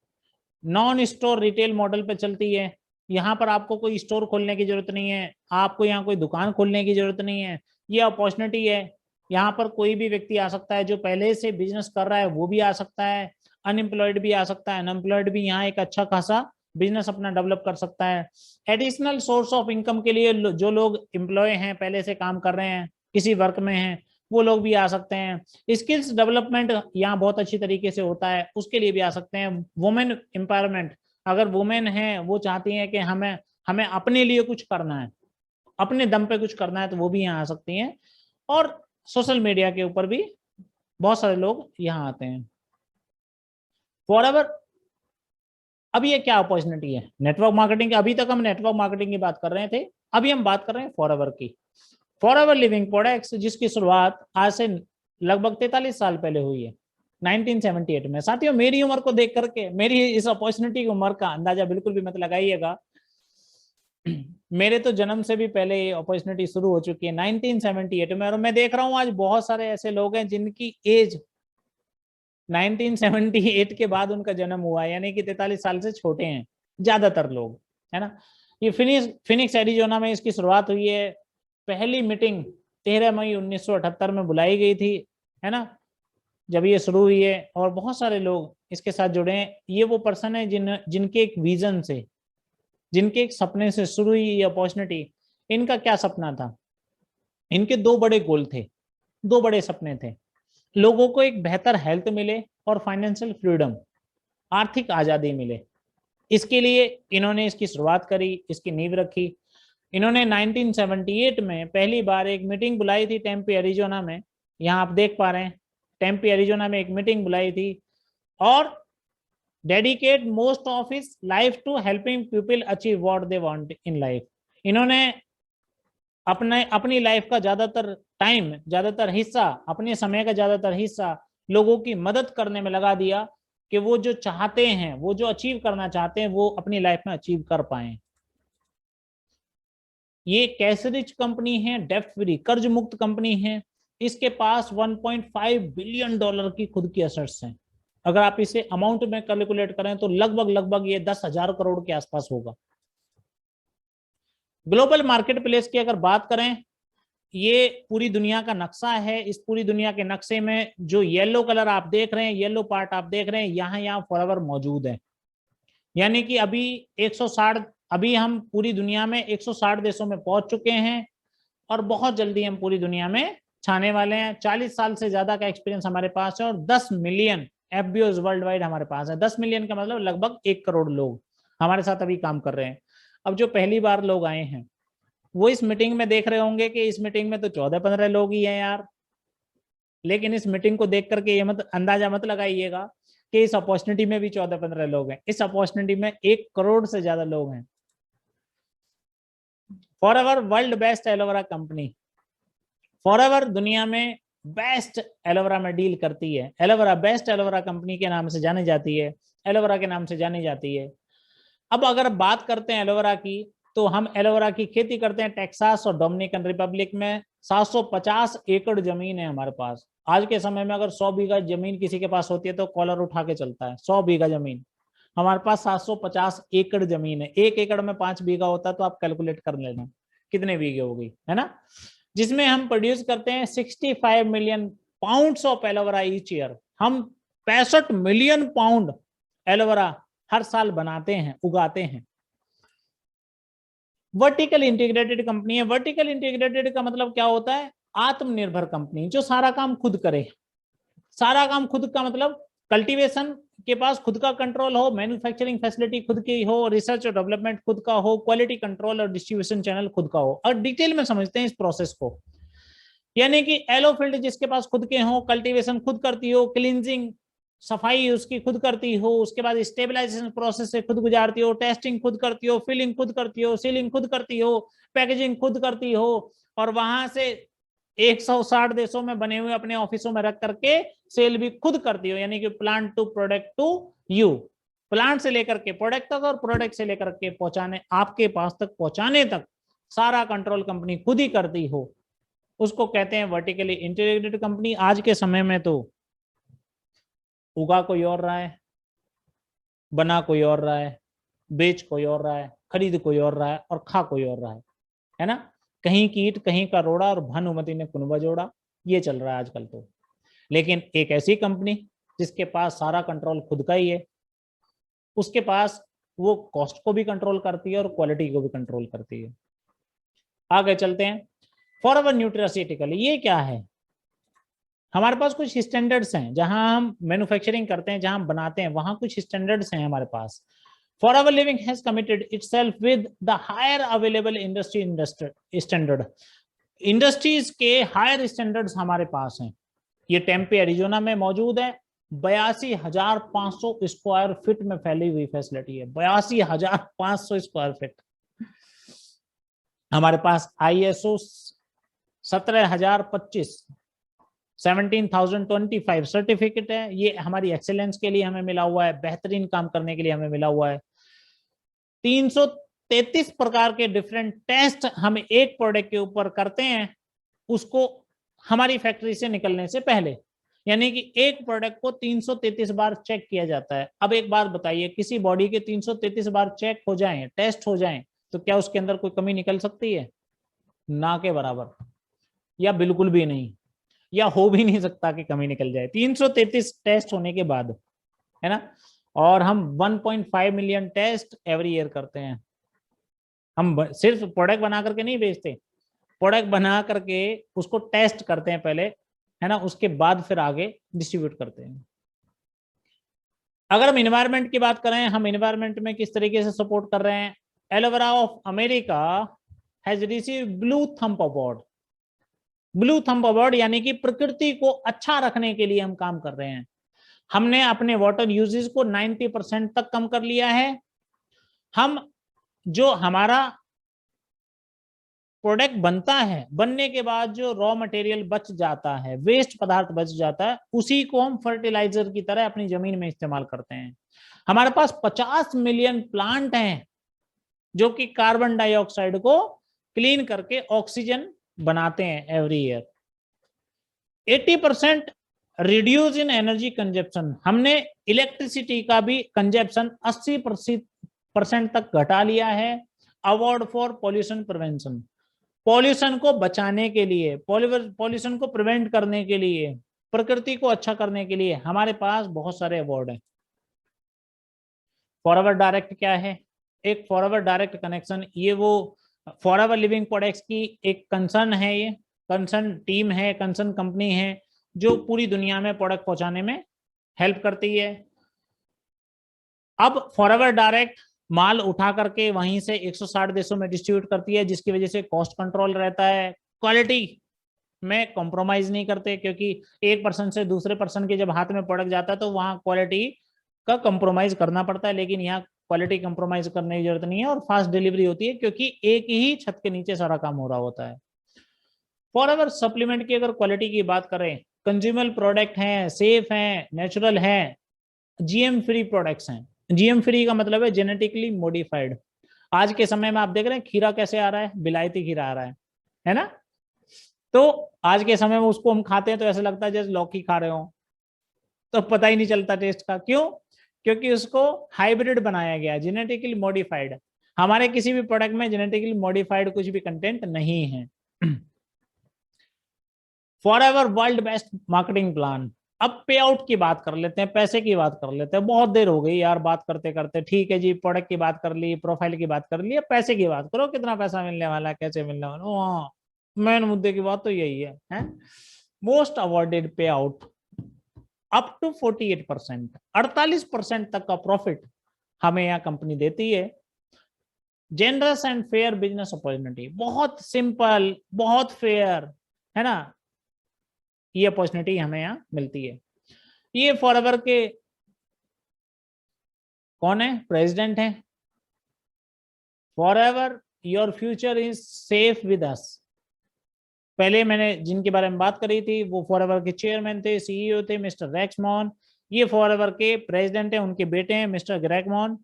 Speaker 1: non store retail model पे चलती है। यहाँ पर आपको कोई स्टोर खोलने की जरूरत नहीं है, आपको यहाँ कोई दुकान खोलने की जरूरत नहीं है। ये अपॉर्चुनिटी है, यहाँ पर कोई भी व्यक्ति आ सकता है, जो पहले से बिजनेस कर रहा है वो भी आ सकता है, अनएम्प्लॉयड भी आ सकता है, अनएम्प्लॉयड भी यहाँ एक अच्छा खासा बिजनेस अपना डेवलप कर सकता है। एडिशनल सोर्स ऑफ इनकम के लिए जो लोग एम्प्लॉय हैं, पहले से काम कर रहे हैं, किसी वर्क में हैं, वो लोग भी आ सकते हैं। स्किल्स डेवलपमेंट यहाँ बहुत अच्छी तरीके से होता है, उसके लिए भी आ सकते हैं। वुमेन एम्पावरमेंट, अगर वुमेन है वो चाहती हैं कि हमें हमें अपने लिए कुछ करना है, अपने दम पे कुछ करना है, तो वो भी यहाँ आ सकती हैं। और सोशल मीडिया के ऊपर भी बहुत सारे लोग यहाँ आते हैं। फॉरएवर, अब ये क्या अपॉर्चुनिटी है नेटवर्क मार्केटिंग की? अभी तक हम नेटवर्क मार्केटिंग की बात कर रहे थे, अभी हम बात कर रहे हैं फॉरएवर की। फॉरएवर लिविंग प्रोडक्ट्स, जिसकी शुरुआत आज से लगभग 43 साल पहले हुई है, 1978 में। साथियों, मेरी उम्र को देख करके मेरी इस अपॉर्चुनिटी की उम्र का अंदाजा बिल्कुल भी मत लगाइएगा। मेरे तो जन्म से भी पहले ये अपॉर्चुनिटी शुरू हो चुकी है 1978 में, और मैं देख रहा हूं आज बहुत सारे ऐसे लोग हैं जिनकी एज 1978 के बाद उनका जन्म हुआ है, यानी कि 43 साल से छोटे हैं ज्यादातर लोग, है ना। ये फिनिक्स एरिजोना में इसकी शुरुआत हुई है। पहली मीटिंग 13 मई 1978 में बुलाई गई थी, है ना, जब ये शुरू हुई है। और बहुत सारे लोग इसके साथ जुड़े हैं। ये वो पर्सन है जिनके एक विजन से, जिनके एक सपने से शुरू हुई ये अपॉर्चुनिटी। इनका क्या सपना था? इनके दो बड़े गोल थे, दो बड़े सपने थे। लोगों को एक बेहतर हेल्थ मिले और फाइनेंशियल फ्रीडम, आर्थिक आजादी मिले। इसके लिए इन्होंने इसकी शुरुआत करी, इसकी नींव रखी। इन्होंने 1978 में पहली बार एक मीटिंग बुलाई थी टेम्पे एरिजोना में। यहाँ आप देख पा रहे हैं, टेम्पे एरिजोना में एक मीटिंग बुलाई थी, और dedicate most of his life to helping people achieve what they want in life. इन्होंने अपनी लाइफ का ज्यादातर टाइम, ज्यादातर हिस्सा, अपने समय का ज्यादातर हिस्सा लोगों की मदद करने में लगा दिया कि वो जो चाहते हैं, वो जो अचीव करना चाहते हैं, वो अपनी लाइफ में अचीव कर पाए। ये कैश रिच कंपनी है, डेब्ट फ्री, कर्ज मुक्त कंपनी है। इसके पास 1.5 बिलियन डॉलर की खुद की एसेट्स हैं। अगर आप इसे अमाउंट में कैलकुलेट करें तो लगभग ये 10,000 करोड़ के आसपास होगा। ग्लोबल मार्केट प्लेस की अगर बात करें, ये पूरी दुनिया का नक्शा है। इस पूरी दुनिया के नक्शे में जो येलो कलर आप देख रहे हैं, येलो पार्ट आप देख रहे हैं, यहाँ फॉरएवर मौजूद है। यानी कि अभी हम पूरी दुनिया में 160 देशों में पहुंच चुके हैं, और बहुत जल्दी हम पूरी दुनिया में छाने वाले हैं। 40 साल से ज्यादा का एक्सपीरियंस हमारे पास है, और 10 मिलियन एफबीओज वर्ल्ड वाइड हमारे पास है। 10 मिलियन का मतलब लगभग 1 करोड़ लोग हमारे साथ अभी काम कर रहे हैं। अब जो पहली बार लोग आए हैं वो इस मीटिंग में देख रहे होंगे कि इस मीटिंग में तो 14-15 लोग ही हैं यार। लेकिन इस मीटिंग को देख करके ये मत अंदाजा मत लगाइएगा कि इस अपॉर्चुनिटी में भी 14-15 लोग हैं। इस अपॉर्चुनिटी में 1 करोड़ से ज्यादा लोग हैं। Forever world best aloe vera company. Forever दुनिया में बेस्ट एलोवेरा में डील करती है। एलोवेरा बेस्ट एलोवेरा कंपनी के नाम से जानी जाती है, एलोवेरा के नाम से जानी जाती है। अब अगर बात करते हैं एलोवेरा की, तो हम एलोवेरा की खेती करते हैं टेक्सास और डोमिनिकन रिपब्लिक में। 750 एकड़ जमीन है हमारे पास। आज के समय में अगर 100 बीघा जमीन किसी के पास होती है तो कॉलर उठा के चलता है। 100 बीघा जमीन, हमारे पास 750 एकड़ जमीन है। 1 एकड़ में 5 बीघा होता है, तो आप कैलकुलेट कर लेना कितने बीघे हो गई, है ना। जिसमें हम प्रोड्यूस करते हैं 65 million pounds of aloe vera each year. हम 65 मिलियन पाउंड एलोवेरा हर साल बनाते हैं, उगाते हैं। वर्टिकल इंटीग्रेटेड कंपनी है। वर्टिकल इंटीग्रेटेड का मतलब क्या होता है? आत्मनिर्भर कंपनी, जो सारा काम खुद करे। सारा काम खुद का मतलब कल्टीवेशन के पास खुद का कंट्रोल हो, मैन्युफैक्चरिंग फैसिलिटी खुद की हो, रिसर्च और डेवलपमेंट खुद का हो, क्वालिटी कंट्रोल और डिस्ट्रीब्यूशन चैनल खुद का हो। और डिटेल में समझते हैं इस प्रोसेस को। यानी कि एलो फील्ड जिसके पास खुद के हो, कल्टीवेशन खुद करती हो, क्लींजिंग सफाई उसकी खुद करती हो, उसके बाद स्टेबलाइजेशन प्रोसेस से खुद गुजारती हो, टेस्टिंग खुद करती हो, फिलिंग खुद करती हो, सीलिंग खुद करती हो, पैकेजिंग खुद करती हो, और वहां से 160 देशों में बने हुए अपने ऑफिसों में रख करके सेल भी खुद करती हो। यानी कि plant to product to you, plant से लेकर के प्रोडक्ट तक और प्रोडक्ट से लेकर के पहुंचाने, आपके पास तक पहुंचाने तक सारा कंट्रोल कंपनी खुद ही करती हो, उसको कहते हैं वर्टिकली इंटीग्रेटेड कंपनी। आज के समय में तो उगा कोई और रहा है, बना कोई और रहा है, बेच कोई और रहा है, खरीद कोई और रहा है, और खा कोई और रहा है ना। कहीं कीट कहीं का रोड़ा और भानुमति ने कुनबा जोड़ा, ये चल रहा है आजकल तो। लेकिन एक ऐसी कंपनी जिसके पास सारा कंट्रोल खुद का ही है, उसके पास वो कॉस्ट को भी कंट्रोल करती है और क्वालिटी को भी कंट्रोल करती है। आगे चलते हैं। फॉरएवर न्यूट्रास्यूटिकल, ये क्या है? हमारे पास कुछ स्टैंडर्ड्स हैं, जहां हम मैन्युफैक्चरिंग करते हैं, जहां हम बनाते हैं, वहां कुछ स्टैंडर्ड्स हैं हमारे पास। Forever Living has committed itself with the higher available industry standard। Industries के हायर स्टैंडर्ड्स हमारे पास हैं। ये टेम्पे एरिजोना में मौजूद है। 82,500 स्क्वायर फीट में फैली हुई फैसिलिटी है। 82,500 स्क्वायर फीट। हमारे पास ISO 17,025 17,025 सर्टिफिकेट है। ये हमारी एक्सेलेंस के लिए हमें मिला हुआ है, बेहतरीन काम करने के लिए हमें मिला हुआ है। 333 प्रकार के डिफरेंट टेस्ट हम एक प्रोडक्ट के ऊपर करते हैं, उसको हमारी फैक्ट्री से निकलने से पहले, यानी कि एक प्रोडक्ट को 333 बार चेक किया जाता है। अब एक बात बताइए, किसी बॉडी के 333 बार चेक हो जाएं, टेस्ट हो जाएं, तो क्या उसके अंदर कोई कमी निकल सकती है? ना के बराबर, या बिल्कुल भी नहीं, या हो भी नहीं सकता कि कमी निकल जाए 333 टेस्ट होने के बाद, है ना। और हम 1.5 मिलियन टेस्ट एवरी ईयर करते हैं। हम सिर्फ प्रोडक्ट बना करके नहीं बेचते, प्रोडक्ट बना करके उसको टेस्ट करते हैं पहले, है ना, उसके बाद फिर आगे डिस्ट्रीब्यूट करते हैं। अगर हम इन्वायरमेंट की बात करें, हम इन्वायरमेंट में किस तरीके से सपोर्ट कर रहे हैं। Aloe vera of America has receive blue thumb award. Blue thumb award यानी कि प्रकृति को अच्छा रखने के लिए हम काम कर रहे हैं। हमने अपने वाटर यूजेस को 90% तक कम कर लिया है। हम जो हमारा प्रोडक्ट बनता है, बनने के बाद जो रॉ मटेरियल बच जाता है, वेस्ट पदार्थ बच जाता है, उसी को हम फर्टिलाइजर की तरह अपनी जमीन में इस्तेमाल करते हैं। हमारे पास 50 मिलियन प्लांट हैं जो कि कार्बन डाइऑक्साइड को क्लीन करके ऑक्सीजन बनाते हैं every year. 80% reduce in energy consumption. हमने इलेक्ट्रिसिटी का भी कंजप्शन 80% तक घटा लिया है। Award for pollution prevention, pollution को बचाने के लिए, पॉल्यूशन को प्रिवेंट करने के लिए, प्रकृति को अच्छा करने के लिए हमारे पास बहुत सारे अवार्ड हैं। फॉरएवर डायरेक्ट क्या है? एक फॉरएवर डायरेक्ट कनेक्शन, ये वो फॉरएवर लिविंग प्रोडक्ट्स की एक कंसर्न है, ये कंसर्न टीम है, कंसर्न कंपनी है जो पूरी दुनिया में प्रोडक्ट पहुंचाने में हेल्प करती है। अब फॉरएवर डायरेक्ट माल उठा करके वहीं से 160 देशों में डिस्ट्रीब्यूट करती है, जिसकी वजह से कॉस्ट कंट्रोल रहता है। क्वालिटी में कॉम्प्रोमाइज नहीं करते, क्योंकि एक पर्सन से दूसरे पर्सन के जब हाथ में प्रोडक्ट जाता है तो वहां क्वालिटी का कॉम्प्रोमाइज करना पड़ता है, लेकिन यहाँ क्वालिटी कॉम्प्रोमाइज करने की जरूरत नहीं है और फास्ट डिलीवरी होती है, क्योंकि एक ही छत के नीचे सारा काम हो रहा होता है। फॉरएवर सप्लीमेंट की अगर क्वालिटी की बात करें, कंज्यूमर प्रोडक्ट हैं, सेफ हैं, नेचुरल हैं, जीएम फ्री प्रोडक्ट्स हैं। जीएम फ्री का मतलब है जेनेटिकली मॉडिफाइड। आज के समय में आप देख रहे हैं खीरा कैसे आ रहा है, बिलायती खीरा आ रहा है ना। तो आज के समय में उसको हम खाते हैं तो ऐसा लगता है जैसे लौकी खा रहे हो, तो पता ही नहीं चलता टेस्ट का। क्यों? क्योंकि उसको हाइब्रिड बनाया गया, जेनेटिकली मॉडिफाइड। हमारे किसी भी प्रोडक्ट में जेनेटिकली मॉडिफाइड कुछ भी कंटेंट नहीं है। Forever world best marketing plan. अब पे आउट की बात कर लेते हैं, पैसे की बात कर लेते हैं। बहुत देर हो गई यार बात करते करते। ठीक है जी, प्रोडक्ट की बात कर ली, प्रोफाइल की बात कर ली, अब पैसे की बात करो। कितना पैसा मिलने वाला है, कैसे मिलने वाला, मेन मुद्दे की बात तो यही है? मोस्ट अवॉर्डेड पे आउट अप टू 48%, 48% तक का प्रॉफिट हमें यहाँ कंपनी देती है। Generous and fair business opportunity, बहुत सिंपल, बहुत फेयर, है ना, ये अपॉर्चुनिटी हमें यहाँ मिलती है। ये फॉरएवर के कौन है? प्रेसिडेंट है। Forever your future is safe with us. पहले मैंने जिनके बारे में बात करी थी वो फॉरएवर के चेयरमैन थे, सीईओ थे, मिस्टर रैक्समॉन। ये फॉरएवर के प्रेसिडेंट हैं, उनके बेटे हैं मिस्टर ग्रैगमॉन।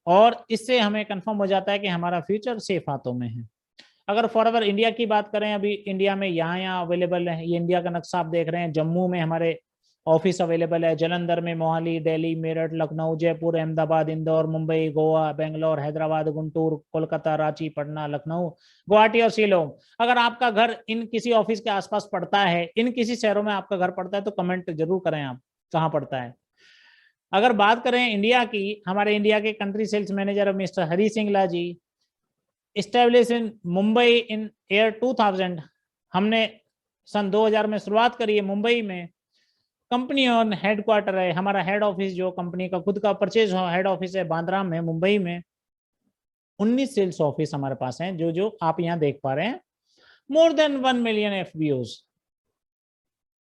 Speaker 1: और इससे हमें कंफर्म हो जाता है कि हमारा फ्यूचर सेफ हाथों में है। अगर फॉरएवर इंडिया की बात करें, अभी इंडिया में यहाँ अवेलेबल है। ये इंडिया का नक्शा आप देख रहे हैं। जम्मू में हमारे ऑफिस अवेलेबल है, जलंधर में, मोहाली, दिल्ली, मेरठ, लखनऊ, जयपुर, अहमदाबाद, इंदौर, मुंबई, गोवा, बेंगलोर, हैदराबाद, गुंटूर, कोलकाता, रांची, पटना, लखनऊ, गुवाहाटी और शिलोंग। अगर आपका घर इन किसी ऑफिस के आसपास पड़ता है, इन किसी शहरों में आपका घर पड़ता है, तो कमेंट जरूर करें आप कहाँ पड़ता है। अगर बात करें इंडिया की, हमारे इंडिया के country sales manager mister Hari Singla ji, establish in Mumbai in year 2000। हमने सन 2000 में शुरुआत करी है मुंबई में। कंपनी ऑन हेडक्वार्टर है, हमारा हेड ऑफिस जो कंपनी का खुद का परचेज हेड ऑफिस है बांद्रा में, मुंबई में। 19 सेल्स ऑफिस हमारे पास हैं, जो जो आप यहाँ देख पा रहे हैं। मोर देन 1 मिलियन FBOs,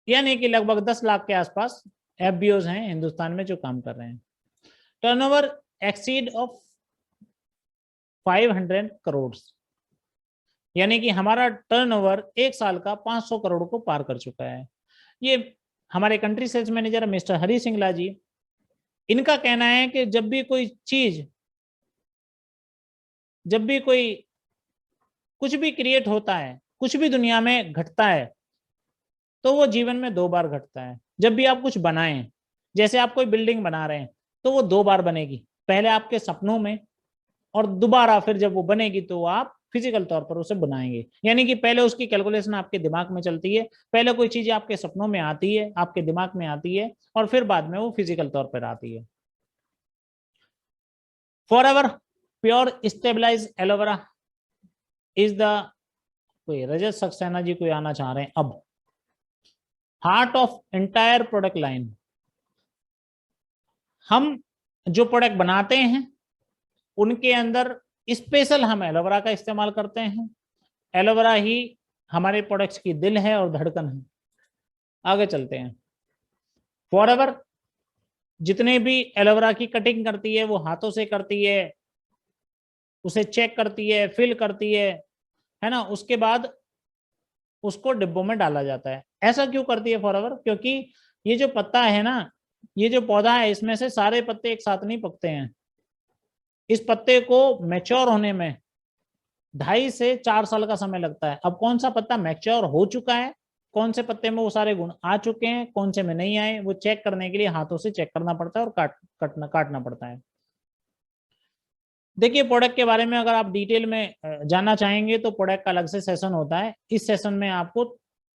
Speaker 1: यानी कि लगभग 10 लाख के आसपास FBOs हैं हिंदुस्तान में जो काम कर रहे हैं। टर्नओवर एक्सीड ऑफ 500 करोड़, यानी कि हमारा टर्नओवर एक साल का 500 करोड़ को पार कर चुका है। ये हमारे country sales manager mister Hari Singla जी, इनका कहना है कि जब भी कोई चीज, जब भी कोई कुछ भी क्रिएट होता है, कुछ भी दुनिया में घटता है, तो वो जीवन में 2 बार घटता है। जब भी आप कुछ बनाएं, जैसे आप कोई बिल्डिंग बना रहे हैं, तो वो 2 बार बनेगी, पहले आपके सपनों में, और दोबारा फिर जब वो बनेगी तो आप फिजिकल तौर पर उसे बनाएंगे। यानी कि पहले उसकी कैलकुलेशन आपके दिमाग में चलती है, पहले कोई चीज आपके सपनों में आती है, आपके दिमाग में आती है, और फिर बाद में वो फिजिकल तौर पर आती है। Forever pure stabilize aloe vera is the, कोई रजत सक्सेना जी कोई आना चाह रहे हैं, अब heart of entire product line. हम जो प्रोडक्ट बनाते हैं उनके अंदर स्पेशल हम एलोवेरा का इस्तेमाल करते हैं। एलोवेरा ही हमारे प्रोडक्ट्स की दिल है और धड़कन है। आगे चलते हैं। फॉरएवर जितने भी एलोवेरा की कटिंग करती है वो हाथों से करती है, उसे चेक करती है, फिल करती है ना, उसके बाद उसको डिब्बों में डाला जाता है। ऐसा क्यों करती है फॉरएवर? क्योंकि ये जो पत्ता है ना, ये जो पौधा है, इसमें से सारे पत्ते एक साथ नहीं पकते हैं। इस पत्ते को मैच्योर होने में 2.5 से 4 साल का समय लगता है। अब कौन सा पत्ता मैच्योर हो चुका है, कौन से पत्ते में वो सारे गुण आ चुके हैं, कौन से में नहीं आए, वो चेक करने के लिए हाथों से चेक करना पड़ता है और काटना पड़ता है। देखिए, प्रोडक्ट के बारे में अगर आप डिटेल में जानना चाहेंगे तो प्रोडक्ट का अलग से सेशन होता है। इस सेशन में आपको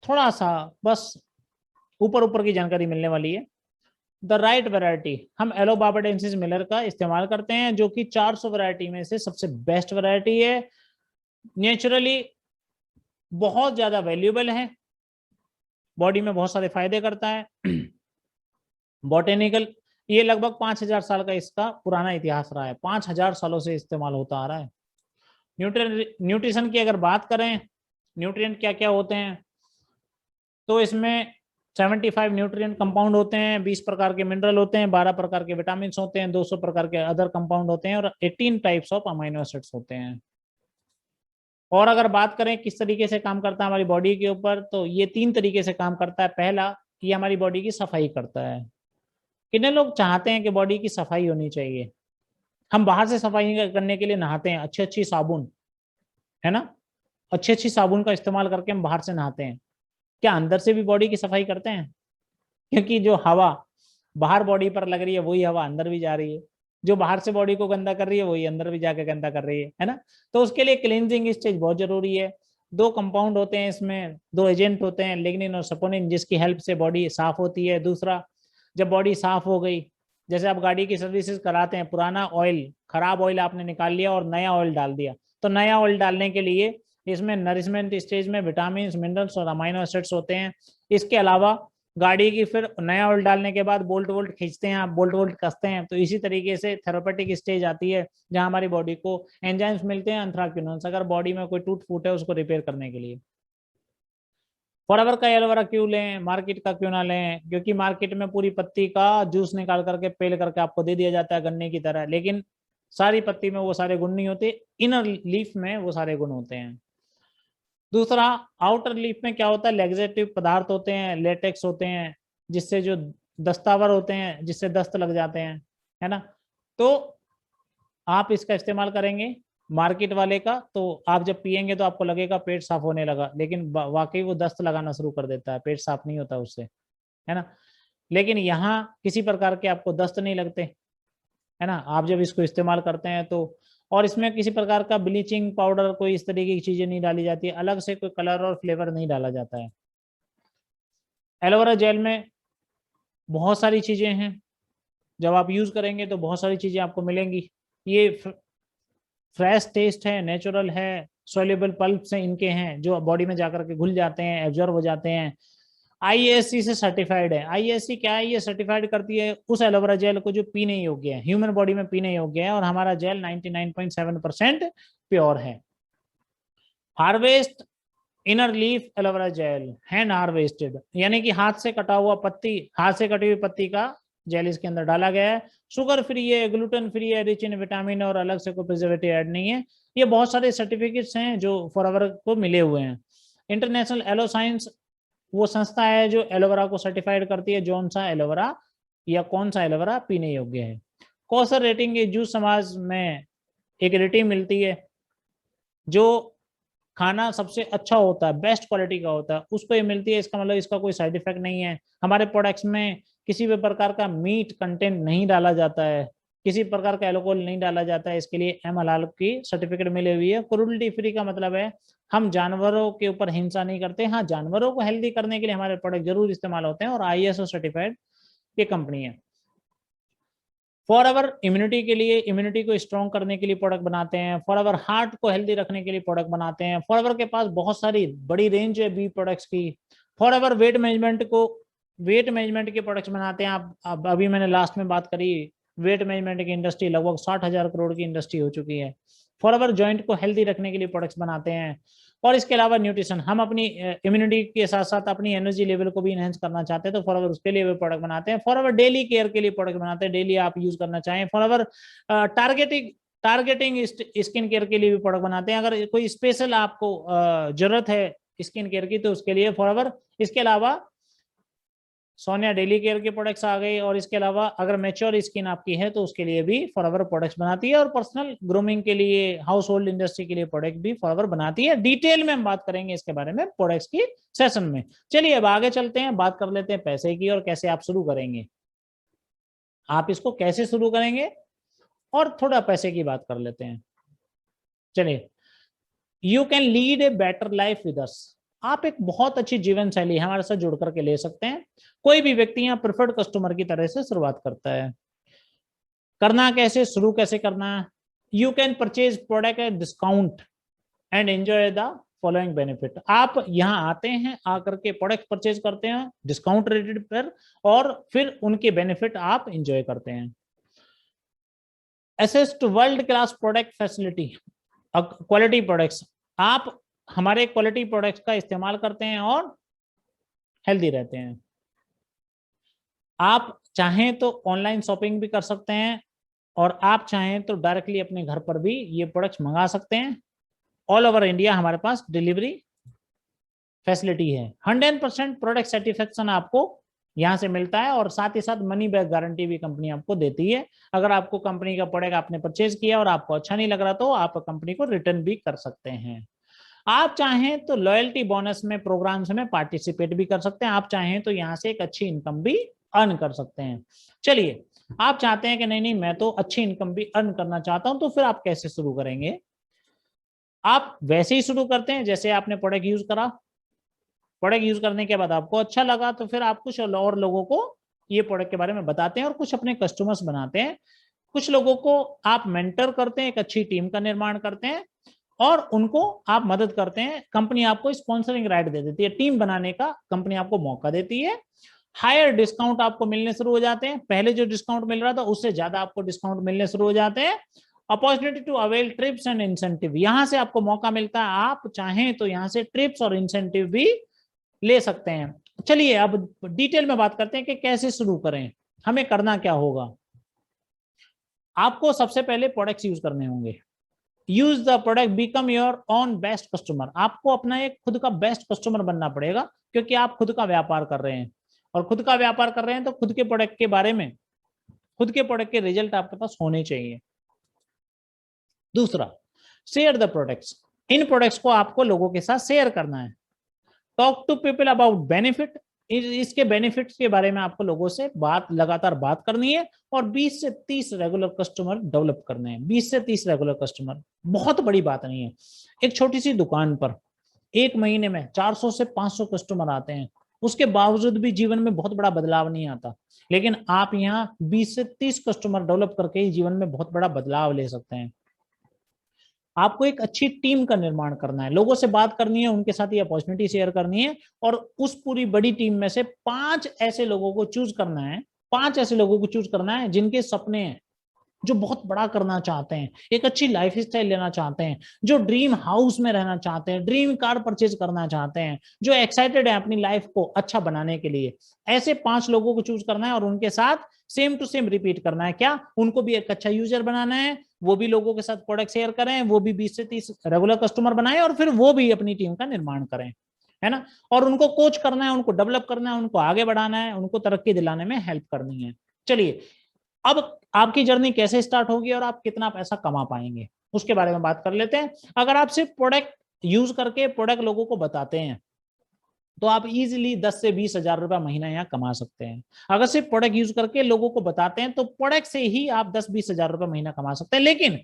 Speaker 1: थोड़ा सा बस ऊपर ऊपर की जानकारी मिलने वाली है। द राइट वैरायटी, हम एलोबार्बाडेंसिस मिलर का इस्तेमाल करते हैं, जो कि 400 वैरायटी में से सबसे बेस्ट वैरायटी है। नेचुरली बहुत ज्यादा वैल्यूएबल है, बॉडी में बहुत सारे फायदे करता है। बॉटेनिकल, ये लगभग 5000 साल का इसका पुराना इतिहास रहा है, 5000 सालों से इस्तेमाल होता आ रहा है। न्यूट्रिशन की अगर बात करें, न्यूट्रिएंट क्या क्या होते हैं, तो इसमें 75 न्यूट्रिएंट कंपाउंड होते हैं, 20 प्रकार के मिनरल होते हैं, 12 प्रकार के विटामिन होते हैं, 200 प्रकार के अदर कंपाउंड होते हैं, और 18 टाइप्स ऑफ अमीनो एसिड्स होते हैं। और अगर बात करें किस तरीके से काम करता है हमारी बॉडी के ऊपर, तो ये 3 तरीके से काम करता है। पहला, ये हमारी बॉडी की सफाई करता है। कितने लोग चाहते हैं कि बॉडी की सफाई होनी चाहिए? हम बाहर से सफाई करने के लिए नहाते हैं, अच्छी अच्छी साबुन, है ना, अच्छी अच्छी साबुन का इस्तेमाल करके हम बाहर से नहाते हैं। क्या अंदर से भी बॉडी की सफाई करते हैं? क्योंकि जो हवा बाहर बॉडी पर लग रही है वही हवा अंदर भी जा रही है, जो बाहर से बॉडी को गंदा कर रही है वही अंदर भी जाकर गंदा कर रही है ना। तो उसके लिए क्लींजिंग स्टेज बहुत जरूरी है। 2 कंपाउंड होते हैं इसमें, 2 एजेंट होते हैं, लिग्निन और सपोनिन, जिसकी हेल्प से बॉडी साफ होती है। दूसरा, जब बॉडी साफ हो गई, जैसे आप गाड़ी की सर्विसेज कराते हैं, पुराना ऑयल, खराब ऑयल आपने निकाल लिया और नया ऑयल डाल दिया, तो नया ऑयल डालने के लिए इसमें नरिशमेंट स्टेज में विटामिन, मिनरल्स और अमीनो एसिड्स होते हैं। इसके अलावा गाड़ी की फिर नया ऑयल डालने के बाद बोल्ट वोल्ट खींचते हैं आप, बोल्ट वोल्ट कसते हैं, तो इसी तरीके से थेरापेटिक स्टेज आती है जहां हमारी बॉडी को एंजाइम्स मिलते हैं, एंथ्राक्विनोन्स, अगर बॉडी में कोई टूट फूट है उसको रिपेयर करने के लिए। फॉरएवर का एलोवेरा क्यों लें, मार्केट का क्यों ना लें? क्योंकि मार्केट में पूरी पत्ती का जूस निकाल करके पेल करके आपको दे दिया जाता है गन्ने की तरह, लेकिन सारी पत्ती में वो सारे गुण नहीं होते, इनर लीफ में वो सारे गुण होते हैं। दूसरा, आउटर लीफ में क्या होता है, लैक्सेटिव पदार्थ होते हैं, लेटेक्स होते हैं, जिससे जो दस्तावर होते हैं, जिससे दस्त लग जाते हैं, है ना। तो आप इसका इस्तेमाल करेंगे मार्केट वाले का, तो आप जब पिएंगे तो आपको लगेगा पेट साफ होने लगा, लेकिन वाकई वो दस्त लगाना शुरू कर देता है, पेट साफ नहीं होता उससे, है ना। लेकिन यहाँ किसी प्रकार के आपको दस्त नहीं लगते, है ना, आप जब इसको इस्तेमाल करते हैं तो। और इसमें किसी प्रकार का ब्लीचिंग पाउडर, कोई इस तरीके की चीजें नहीं डाली जाती है, अलग से कोई कलर और फ्लेवर नहीं डाला जाता है। एलोवेरा जेल में बहुत सारी चीजें हैं, जब आप यूज करेंगे तो बहुत सारी चीजें आपको मिलेंगी। ये फ्रेश टेस्ट है, नेचुरल है, सोल्यूबल पल्प से इनके हैं जो बॉडी में जाकर के घुल जाते हैं, एब्जॉर्ब हो जाते हैं। IASC से सर्टिफाइड है। IASC क्या है? ये सर्टिफाइड करती है उस एलोवेरा जेल को जो पीने योग्य है, ह्यूमन बॉडी में पीने योग्य है, और हमारा जेल 99.7% प्योर है। Harvest inner leaf aloe vera gel, hand harvested, यानी कि हाथ से कटा हुआ पत्ती, हाथ से कटी हुई पत्ती का जेल इसके अंदर डाला गया है। शुगर फ्री है, ग्लूटेन फ्री है, रिच इन विटामिन और अलग से कोई प्रिजर्वेटिव ऐड नहीं है। ये बहुत सारे सर्टिफिकेट्स हैं जो फॉरएवर को मिले हुए हैं। इंटरनेशनल एलो साइंस वो संस्था है जो एलोवेरा को सर्टिफाइड करती है, कौन सा एलोवेरा या कौन सा एलोवेरा पीने योग्य है। कौशल रेटिंग, जूस समाज में एक रेटिंग मिलती है, जो खाना सबसे अच्छा होता है, बेस्ट क्वालिटी का होता है, उसको ये मिलती है। इसका मतलब इसका कोई साइड इफेक्ट नहीं है। हमारे प्रोडक्ट्स में किसी भी प्रकार का मीट कंटेंट नहीं डाला जाता है, किसी प्रकार का एल्कोहल नहीं डाला जाता है। इसके लिए एम हलाल की सर्टिफिकेट मिली हुई है। क्रूरल्टी फ्री का मतलब है हम जानवरों के ऊपर हिंसा नहीं करते। हाँ, जानवरों को हेल्दी करने के लिए हमारे प्रोडक्ट जरूर इस्तेमाल होते हैं, और ISO सर्टिफाइड ये कंपनी है। फॉरएवर इम्यूनिटी के लिए, इम्यूनिटी को स्ट्रॉन्ग करने के लिए प्रोडक्ट बनाते हैं। फॉरएवर हार्ट को हेल्दी रखने के लिए प्रोडक्ट बनाते हैं। फॉरएवर के पास बहुत सारी बड़ी रेंज है बी प्रोडक्ट्स की। फॉरएवर वेट मैनेजमेंट के प्रोडक्ट्स बनाते हैं। आप अभी मैंने लास्ट में बात करी, वेट मैनेजमेंट की इंडस्ट्री लगभग 60,000 करोड़ की इंडस्ट्री हो चुकी है। फॉरएवर जॉइंट को हेल्दी रखने के लिए प्रोडक्ट्स बनाते हैं। और इसके अलावा न्यूट्रिशन, हम अपनी इम्यूनिटी के साथ साथ अपनी एनर्जी लेवल को भी इनहेंस करना चाहते हैं, तो फॉरएवर उसके लिए भी प्रोडक्ट बनाते हैं। फॉरएवर डेली केयर के लिए प्रोडक्ट बनाते हैं, डेली आप यूज करना चाहें। फॉरएवर टारगेटिंग स्किन केयर के लिए भी प्रोडक्ट बनाते हैं। अगर कोई स्पेशल आपको जरूरत है स्किन केयर की, तो उसके लिए फॉरएवर। इसके अलावा सोनिया डेली केयर के प्रोडक्ट्स आ गए, और इसके अलावा अगर मैच्योर स्किन आपकी है तो उसके लिए भी फॉरएवर प्रोडक्ट्स बनाती है। और पर्सनल ग्रूमिंग के लिए, हाउस होल्ड इंडस्ट्री के लिए प्रोडक्ट भी फॉरएवर बनाती है। डिटेल में हम बात करेंगे इसके बारे में प्रोडक्ट्स की सेशन में। चलिए अब आगे चलते हैं, बात कर लेते हैं पैसे की और कैसे आप शुरू करेंगे, आप इसको कैसे शुरू करेंगे, और थोड़ा पैसे की बात कर लेते हैं। चलिए, you can lead a better life with us, आप एक बहुत अच्छी जीवन शैली हमारे साथ जुड़ करके ले सकते हैं। कोई भी व्यक्ति यहाँ प्रेफर्ड कस्टमर की तरह से शुरुआत करता है। करना कैसे, शुरू कैसे करना है? You can purchase product at discount and enjoy the following benefit. आप यहाँ आते हैं, आकर के प्रोडक्ट परचेज करते हैं डिस्काउंट रेटेड पर, और फिर उनके बेनिफिट आप एंजॉय करते हैं। Assist world class product facility, quality products, आप हमारे क्वालिटी प्रोडक्ट्स का इस्तेमाल करते हैं और हेल्दी रहते हैं। आप चाहें तो ऑनलाइन शॉपिंग भी कर सकते हैं, और आप चाहें तो डायरेक्टली अपने घर पर भी ये प्रोडक्ट्स मंगा सकते हैं। ऑल ओवर इंडिया हमारे पास डिलीवरी फैसिलिटी है। 100% प्रोडक्ट सेटिस्फेक्शन आपको यहाँ से मिलता है, और साथ ही साथ मनी बैक गारंटी भी कंपनी आपको देती है। अगर आपको कंपनी का प्रोडक्ट आपने परचेज किया और आपको अच्छा नहीं लग रहा, तो आप कंपनी को रिटर्न भी कर सकते हैं। आप चाहें तो लॉयल्टी बोनस में प्रोग्राम्स में पार्टिसिपेट भी कर सकते हैं। आप चाहें तो यहाँ से एक अच्छी इनकम भी अर्न कर सकते हैं। चलिए, आप चाहते हैं कि नहीं मैं तो अच्छी इनकम भी अर्न करना चाहता हूं, तो फिर आप कैसे शुरू करेंगे? आप वैसे ही शुरू करते हैं जैसे आपने प्रोडक्ट यूज करा। प्रोडक्ट यूज करने के बाद आपको अच्छा लगा, तो फिर आप कुछ और लोगों को ये प्रोडक्ट के बारे में बताते हैं और कुछ अपने कस्टमर्स बनाते हैं। कुछ लोगों को आप मेंटर करते हैं, एक अच्छी टीम का निर्माण करते हैं, और उनको आप मदद करते हैं। कंपनी आपको स्पॉन्सरिंग राइट दे देती है, टीम बनाने का कंपनी आपको मौका देती है। हायर डिस्काउंट आपको मिलने शुरू हो जाते हैं, पहले जो डिस्काउंट मिल रहा था उससे ज्यादा आपको डिस्काउंट मिलने शुरू हो जाते हैं। Opportunity to avail trips and incentive, यहां से आपको मौका मिलता है, आप चाहें तो यहां से ट्रिप्स और इंसेंटिव भी ले सकते हैं। चलिए अब डिटेल में बात करते हैं कि कैसे शुरू करें, हमें करना क्या होगा। आपको सबसे पहले प्रोडक्ट्स यूज करने होंगे। Use the product, become your own best customer, आपको अपना एक खुद का बेस्ट कस्टमर बनना पड़ेगा, क्योंकि आप खुद का व्यापार कर रहे हैं, और खुद का व्यापार कर रहे हैं तो खुद के प्रोडक्ट के बारे में, खुद के प्रोडक्ट के रिजल्ट आपके पास होने चाहिए। दूसरा, शेयर द प्रोडक्ट्स, इन प्रोडक्ट्स को आपको लोगों के साथ शेयर करना है। Talk to people about benefit, इसके बेनिफिट्स के बारे में आपको लोगों से लगातार बात करनी है, और 20 से 30 रेगुलर कस्टमर डेवलप करने हैं। 20 से 30 रेगुलर कस्टमर बहुत बड़ी बात नहीं है। एक छोटी सी दुकान पर एक महीने में 400 से 500 कस्टमर आते हैं, उसके बावजूद भी जीवन में बहुत बड़ा बदलाव नहीं आता। लेकिन आप यहाँ 20 से 30 कस्टमर डेवलप करके ही जीवन में बहुत बड़ा बदलाव ले सकते हैं। आपको एक अच्छी टीम का निर्माण करना है, लोगों से बात करनी है, उनके साथ ये अपॉर्चुनिटी शेयर करनी है, और उस पूरी बड़ी टीम में से 5 ऐसे लोगों को चूज करना है, 5 ऐसे लोगों को चूज करना है जिनके सपने हैं, जो बहुत बड़ा करना चाहते हैं, एक अच्छी लाइफ स्टाइल लेना चाहते हैं, जो ड्रीम हाउस में रहना चाहते हैं, ड्रीम कार परचेज करना चाहते हैं, जो एक्साइटेड है अपनी लाइफ को अच्छा बनाने के लिए, ऐसे 5 लोगों को चूज करना है और उनके साथ सेम टू सेम रिपीट करना है। क्या उनको भी एक अच्छा यूजर बनाना है, वो भी लोगों के साथ प्रोडक्ट शेयर करें, वो भी 20 से 30 रेगुलर कस्टमर बनाए और फिर वो भी अपनी टीम का निर्माण करें, है ना। और उनको कोच करना है, उनको डेवलप करना है, उनको आगे बढ़ाना है, उनको तरक्की दिलाने में हेल्प करनी है। चलिए, अब आपकी जर्नी कैसे स्टार्ट होगी और आप कितना पैसा कमा पाएंगे उसके बारे में बात कर लेते हैं। अगर आप सिर्फ प्रोडक्ट यूज करके प्रोडक्ट लोगों को बताते हैं तो आप इजीली 10 से 20 हजार रुपया महीना यहाँ कमा सकते हैं। अगर सिर्फ प्रोडक्ट यूज करके लोगों को बताते हैं तो प्रोडक्ट से ही आप 10-20 हजार रुपया महीना कमा सकते हैं। लेकिन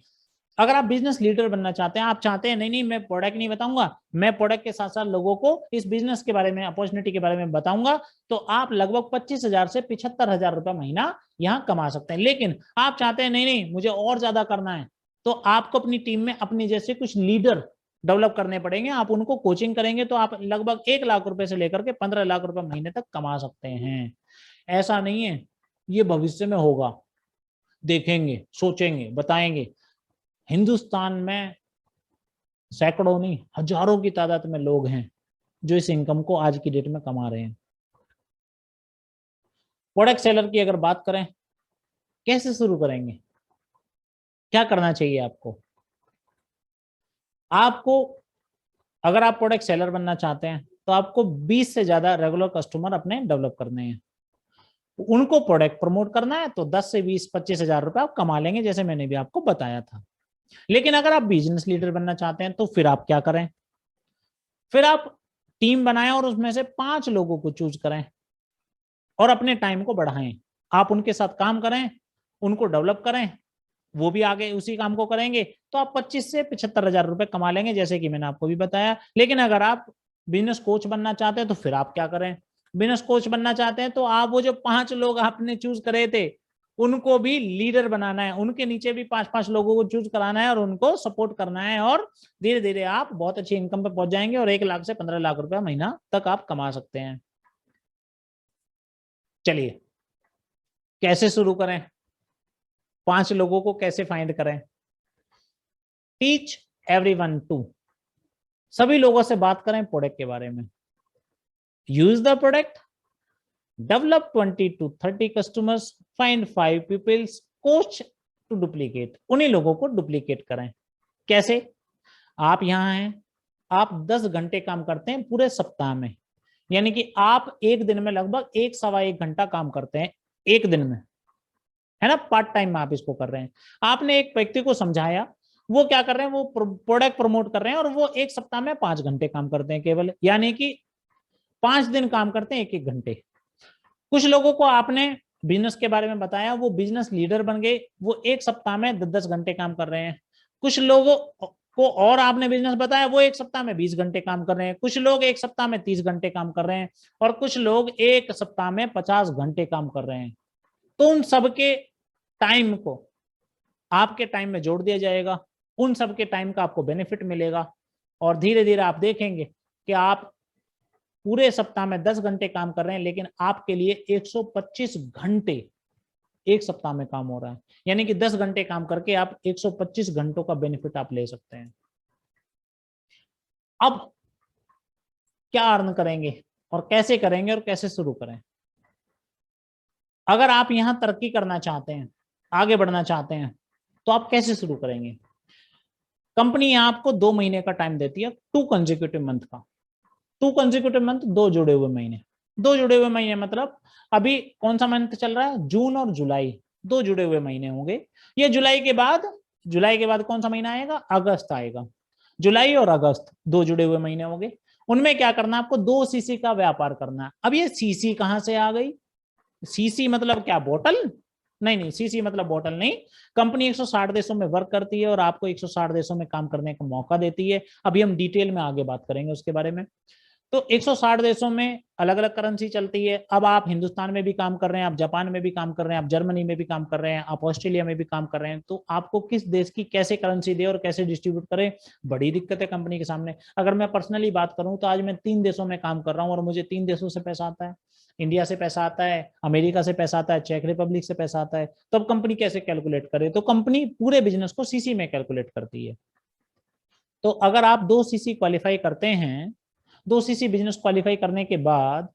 Speaker 1: अगर आप बिजनेस लीडर बनना चाहते हैं, आप चाहते हैं नहीं नहीं मैं प्रोडक्ट नहीं बताऊंगा, मैं प्रोडक्ट के साथ साथ लोगों को इस बिजनेस के बारे में, अपॉर्चुनिटी के बारे में बताऊंगा, तो आप लगभग 25,000 से 75,000 रुपया महीना यहां कमा सकते हैं। लेकिन आप चाहते हैं नहीं नहीं मुझे और ज्यादा करना है, तो आपको अपनी टीम में अपनी जैसे कुछ लीडर डेवलप करने पड़ेंगे, आप उनको कोचिंग करेंगे तो आप लगभग 1 लाख रुपए से लेकर के 15 लाख रुपए महीने तक कमा सकते हैं। ऐसा नहीं है, ये भविष्य में होगा, देखेंगे, सोचेंगे, बताएंगे। हिंदुस्तान में सैकड़ों नहीं हजारों की तादाद में लोग हैं जो इस इनकम को आज की डेट में कमा रहे हैं। प्रोडक्ट सेलर की अगर बात करें, कैसे शुरू करेंगे, क्या करना चाहिए आपको? आपको अगर आप प्रोडक्ट सेलर बनना चाहते हैं तो आपको 20 से ज्यादा रेगुलर कस्टमर अपने डेवलप करने हैं, उनको प्रोडक्ट प्रमोट करना है, तो 10 से 20-25 हजार रुपए आप कमा लेंगे, जैसे मैंने भी आपको बताया था। लेकिन अगर आप बिजनेस लीडर बनना चाहते हैं तो फिर आप क्या करें? फिर आप टीम बनाएं और उसमें से 5 लोगों को चूज करें और अपने टाइम को बढ़ाएं। आप उनके साथ काम करें, उनको डेवलप करें, वो भी आगे उसी काम को करेंगे, तो आप 25 से 75 हजार रुपए कमा लेंगे, जैसे कि मैंने आपको भी बताया। लेकिन अगर आप बिजनेस कोच बनना चाहते हैं तो फिर आप क्या करें? बिजनेस कोच बनना चाहते हैं तो आप वो जो 5 लोग आपने चूज करे थे उनको भी लीडर बनाना है, उनके नीचे भी 5-5 लोगों को चूज कराना है और उनको सपोर्ट करना है, और धीरे धीरे आप बहुत अच्छी इनकम पे पहुंच जाएंगे और 1 लाख से 15 लाख रुपया महीना तक आप कमा सकते हैं। चलिए, कैसे शुरू करें, 5 लोगों को कैसे फाइंड करें? टीच एवरीवन टू, सभी लोगों से बात करें प्रोडक्ट के बारे में। Use the product, develop 20 to 30 customers, find 5 peoples, coach to duplicate, उन्हीं लोगों को डुप्लीकेट करें। कैसे? आप यहां हैं, आप 10 घंटे काम करते हैं पूरे सप्ताह में, यानी कि आप एक दिन में लगभग 1-1.25 घंटा काम करते हैं एक दिन में, है ना। पार्ट टाइम में आप इसको कर रहे हैं। आपने एक व्यक्ति को समझाया, वो क्या कर रहे हैं, वो प्रोडक्ट प्रमोट कर रहे हैं और वो एक सप्ताह में 5 घंटे काम करते हैं केवल, यानी कि 5 दिन काम करते हैं 1-1 घंटे। कुछ लोगों को आपने बिजनेस के बारे में बताया, वो बिजनेस लीडर बन गए, वो एक सप्ताह में 10-10 घंटे काम कर रहे हैं। कुछ लोगों को और आपने बिजनेस बताया, वो एक सप्ताह में 20 घंटे काम कर रहे हैं। कुछ लोग एक सप्ताह में 30 घंटे काम कर रहे हैं और कुछ लोग एक सप्ताह में 50 घंटे काम कर रहे हैं। तो उन सबके टाइम को आपके टाइम में जोड़ दिया जाएगा, उन सबके टाइम का आपको बेनिफिट मिलेगा और धीरे धीरे आप देखेंगे कि आप पूरे सप्ताह में 10 घंटे काम कर रहे हैं, लेकिन आपके लिए 125 घंटे एक सप्ताह में काम हो रहा है, यानी कि 10 घंटे काम करके आप 125 घंटों का बेनिफिट आप ले सकते हैं। अब क्या अर्न करेंगे और कैसे करेंगे और कैसे शुरू करें? अगर आप यहां तरक्की करना चाहते हैं, आगे बढ़ना चाहते हैं, तो आप कैसे शुरू करेंगे? कंपनी आपको 2 महीने का टाइम देती है, 2 कंसेक्यूटिव मंथ का। 2 कंसेक्यूटिव मंथ, 2 जुड़े हुए महीने। 2 जुड़े हुए महीने मतलब अभी कौन सा मंथ चल रहा है? जून और जुलाई, 2 जुड़े हुए महीने होंगे। ये जुलाई के बाद कौन सा महीना आएगा? अगस्त आएगा। जुलाई और अगस्त 2 जुड़े हुए महीने होंगे। उनमें क्या करना है आपको? 2 सीसी का व्यापार करना है। अब ये सीसी कहां से आ गई? सीसी मतलब क्या, बोतल? नहीं, सीसी मतलब बोतल नहीं। कंपनी 160 देशों में वर्क करती है और आपको 160 देशों में काम करने का मौका देती है। अभी हम डिटेल में आगे बात करेंगे उसके बारे में। तो 160 देशों में अलग अलग करेंसी चलती है। अब आप हिंदुस्तान में भी काम कर रहे हैं, आप जापान में भी काम कर रहे हैं, आप जर्मनी में भी काम कर रहे हैं, आप ऑस्ट्रेलिया में भी काम कर रहे हैं, तो आपको किस देश की कैसे करेंसी दे और कैसे डिस्ट्रीब्यूट करें, बड़ी दिक्कत है कंपनी के सामने। अगर मैं पर्सनली बात करूं तो आज मैं 3 देशों में काम कर रहा हूं और मुझे 3 देशों से पैसा आता है। इंडिया से पैसा आता है, अमेरिका से पैसा आता है, चेक रिपब्लिक से पैसा आता है। तो अब कंपनी कैसे कैलकुलेट करे? तो कंपनी पूरे बिजनेस को सीसी में कैलकुलेट करती है। तो अगर आप 2 सीसी क्वालिफाई करते हैं, 2 सीसी बिजनेस क्वालिफाई करने के बाद,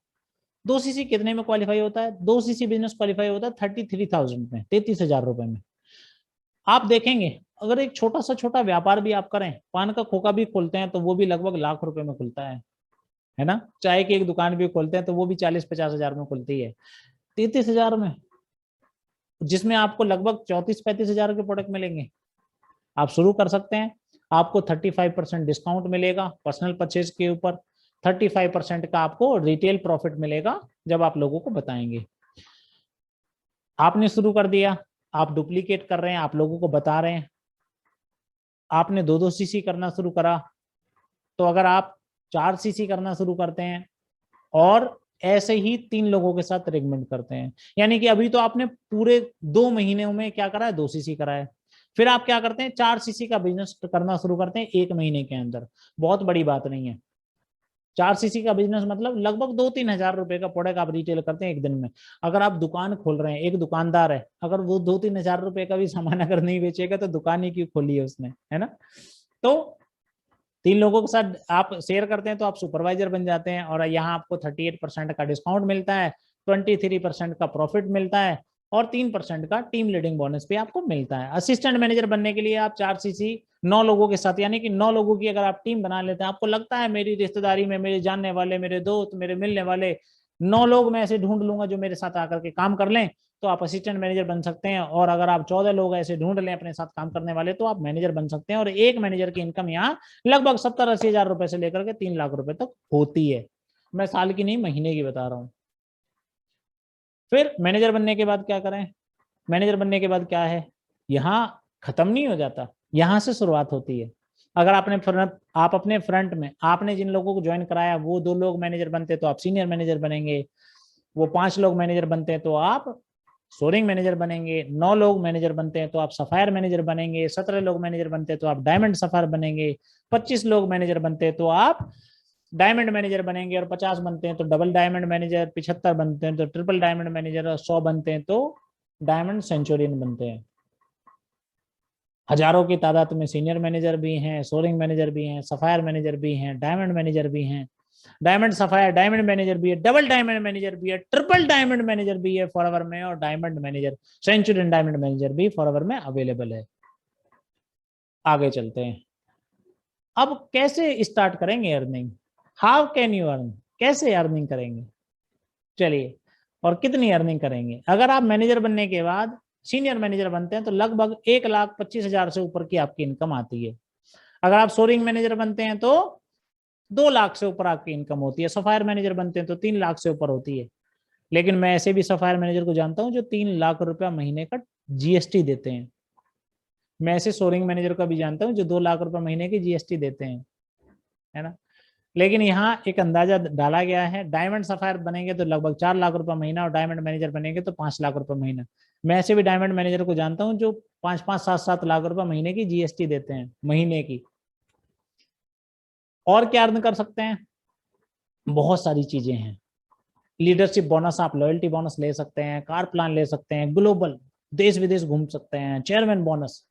Speaker 1: 2 सीसी कितने में क्वालिफाई होता है? 2 सीसी बिजनेस क्वालिफाई होता है 33,000 में, 33,000 रुपए में। आप देखेंगे अगर एक छोटा व्यापार भी आप करें, पान का खोखा भी खोलते हैं तो वो भी लगभग लाख रुपए में खुलता है ना। चाय की एक दुकान भी खोलते हैं तो वो भी 40-50 हजार में खुलती है। 33,000 में, जिसमें आपको लगभग 34-35 हजार के प्रोडक्ट मिलेंगे। आप शुरू कर सकते हैं। आपको 35% डिस्काउंट मिलेगा पर्सनल परचेज के ऊपर, 35% का आपको रिटेल प्रॉफिट मिलेगा जब आप लोगों को बताएंगे। आपने शुरू कर दिया, आप डुप्लीकेट कर रहे हैं, आप लोगों को बता रहे हैं, आपने 2-2 सीसी करना शुरू करा, तो अगर आप 4 सीसी करना शुरू करते हैं और ऐसे ही 3 लोगों के साथ रेगमेंट करते हैं, यानी कि अभी तो आपने पूरे 2 महीने में क्या करा है? 2 सीसी करा है। फिर आप क्या करते हैं? 4 सीसी का बिजनेस करना शुरू करते हैं 1 महीने के अंदर। बहुत बड़ी बात नहीं है। 4 सीसी का बिजनेस मतलब लगभग 2-3 हजार रुपए का प्रोडक्ट आप रिटेल करते हैं एक दिन में। अगर आप दुकान खोल रहे हैं, एक दुकानदार है, अगर वो 2-3 हजार रुपए का भी सामान अगर नहीं बेचेगा तो दुकान ही क्यों खोली है उसने, है ना। तो 3 लोगों के साथ आप शेयर करते हैं तो आप सुपरवाइजर बन जाते हैं और यहाँ आपको 38% का डिस्काउंट मिलता है, 23% का प्रॉफिट मिलता है और 3% का टीम लीडिंग बोनस भी आपको मिलता है। असिस्टेंट मैनेजर बनने के लिए आप 4 सीसी 9 लोगों के साथ, यानी कि 9 लोगों की अगर आप टीम बना लेते हैं, आपको लगता है मेरी रिश्तेदारी में मेरे जानने वाले, मेरे दोस्त, मेरे मिलने वाले 9 लोग मैं ऐसे ढूंढ लूंगा जो मेरे साथ आकर के काम कर लें, तो आप असिस्टेंट मैनेजर बन सकते हैं। और अगर आप 14 लोग ऐसे ढूंढ लें अपने साथ काम करने वाले, तो आप मैनेजर बन सकते हैं। और एक मैनेजर की इनकम यहाँ लगभग 70-80 हजार रुपए से लेकर के 3 लाख रुपए तक होती है। मैं साल की नहीं, महीने की बता रहा हूँ। फिर मैनेजर बनने के बाद क्या करें? मैनेजर बनने के बाद क्या है, यहाँ खत्म नहीं हो जाता, यहाँ से शुरुआत होती है। अगर आप अपने फ्रंट में आपने जिन लोगों को ज्वाइन कराया वो 2 लोग मैनेजर बनते तो आप सीनियर मैनेजर बनेंगे, वो 5 लोग मैनेजर बनते हैं तो आप सोरिंग मैनेजर बनेंगे, 9 लोग मैनेजर बनते हैं तो आप सफायर मैनेजर बनेंगे, 17 लोग मैनेजर बनते हैं तो आप डायमंड सफायर बनेंगे, 25 लोग मैनेजर बनते हैं तो आप डायमंड मैनेजर बनेंगे, और 50 बनते हैं तो डबल डायमंड मैनेजर, 75 बनते हैं तो ट्रिपल डायमंड मैनेजर, और 100 बनते हैं तो डायमंड सेंचुरियन बनते हैं। हजारों की तादाद में सीनियर मैनेजर भी हैं, सोरिंग मैनेजर भी हैं, सफायर मैनेजर भी हैं, डायमंड मैनेजर भी हैं, डायमंड सफायर डायमंड मैनेजर भी है, डबल डायमंड मैनेजर भी है, ट्रिपल डायमंड मैनेजर भी है फॉरएवर में, और diamond manager Centurion diamond manager भी फॉरएवर में अवेलेबल है। आगे चलते हैं। अब कैसे स्टार्ट करेंगे earning? How can you earn? कैसे अर्निंग करेंगे? चलिए, और कितनी अर्निंग करेंगे? अगर आप मैनेजर बनने के बाद सीनियर मैनेजर बनते हैं तो लगभग 1,25,000 से ऊपर की आपकी इनकम आती है। अगर आप सोरिंग मैनेजर बनते हैं तो 2 लाख से ऊपर आपकी इनकम होती है। सफायर मैनेजर बनते हैं तो 3 लाख से ऊपर होती है। लेकिन मैं ऐसे भी सफायर मैनेजर को जानता हूं जो 3 लाख रुपया महीने का जीएसटी देते हैं। मैं ऐसे सोरिंग मैनेजर का भी जानता हूं जो 2 लाख रुपए महीने की जीएसटी देते हैं, है ना। लेकिन यहाँ एक अंदाजा डाला गया है, डायमंड सफायर बनेंगे तो लगभग 4 लाख रुपए महीना, और डायमंड मैनेजर बनेंगे तो 5 लाख रुपए महीना। मैं ऐसे भी डायमंड मैनेजर को जानता हूँ जो 5-5, 7-7 लाख रुपए महीने की जीएसटी देते हैं, महीने की। और क्या अर्न कर सकते हैं? बहुत सारी चीजें हैं। लीडरशिप बोनस, आप लॉयल्टी बोनस ले सकते हैं, कार प्लान ले सकते हैं, ग्लोबल देश विदेश घूम सकते हैं, चेयरमैन बोनस,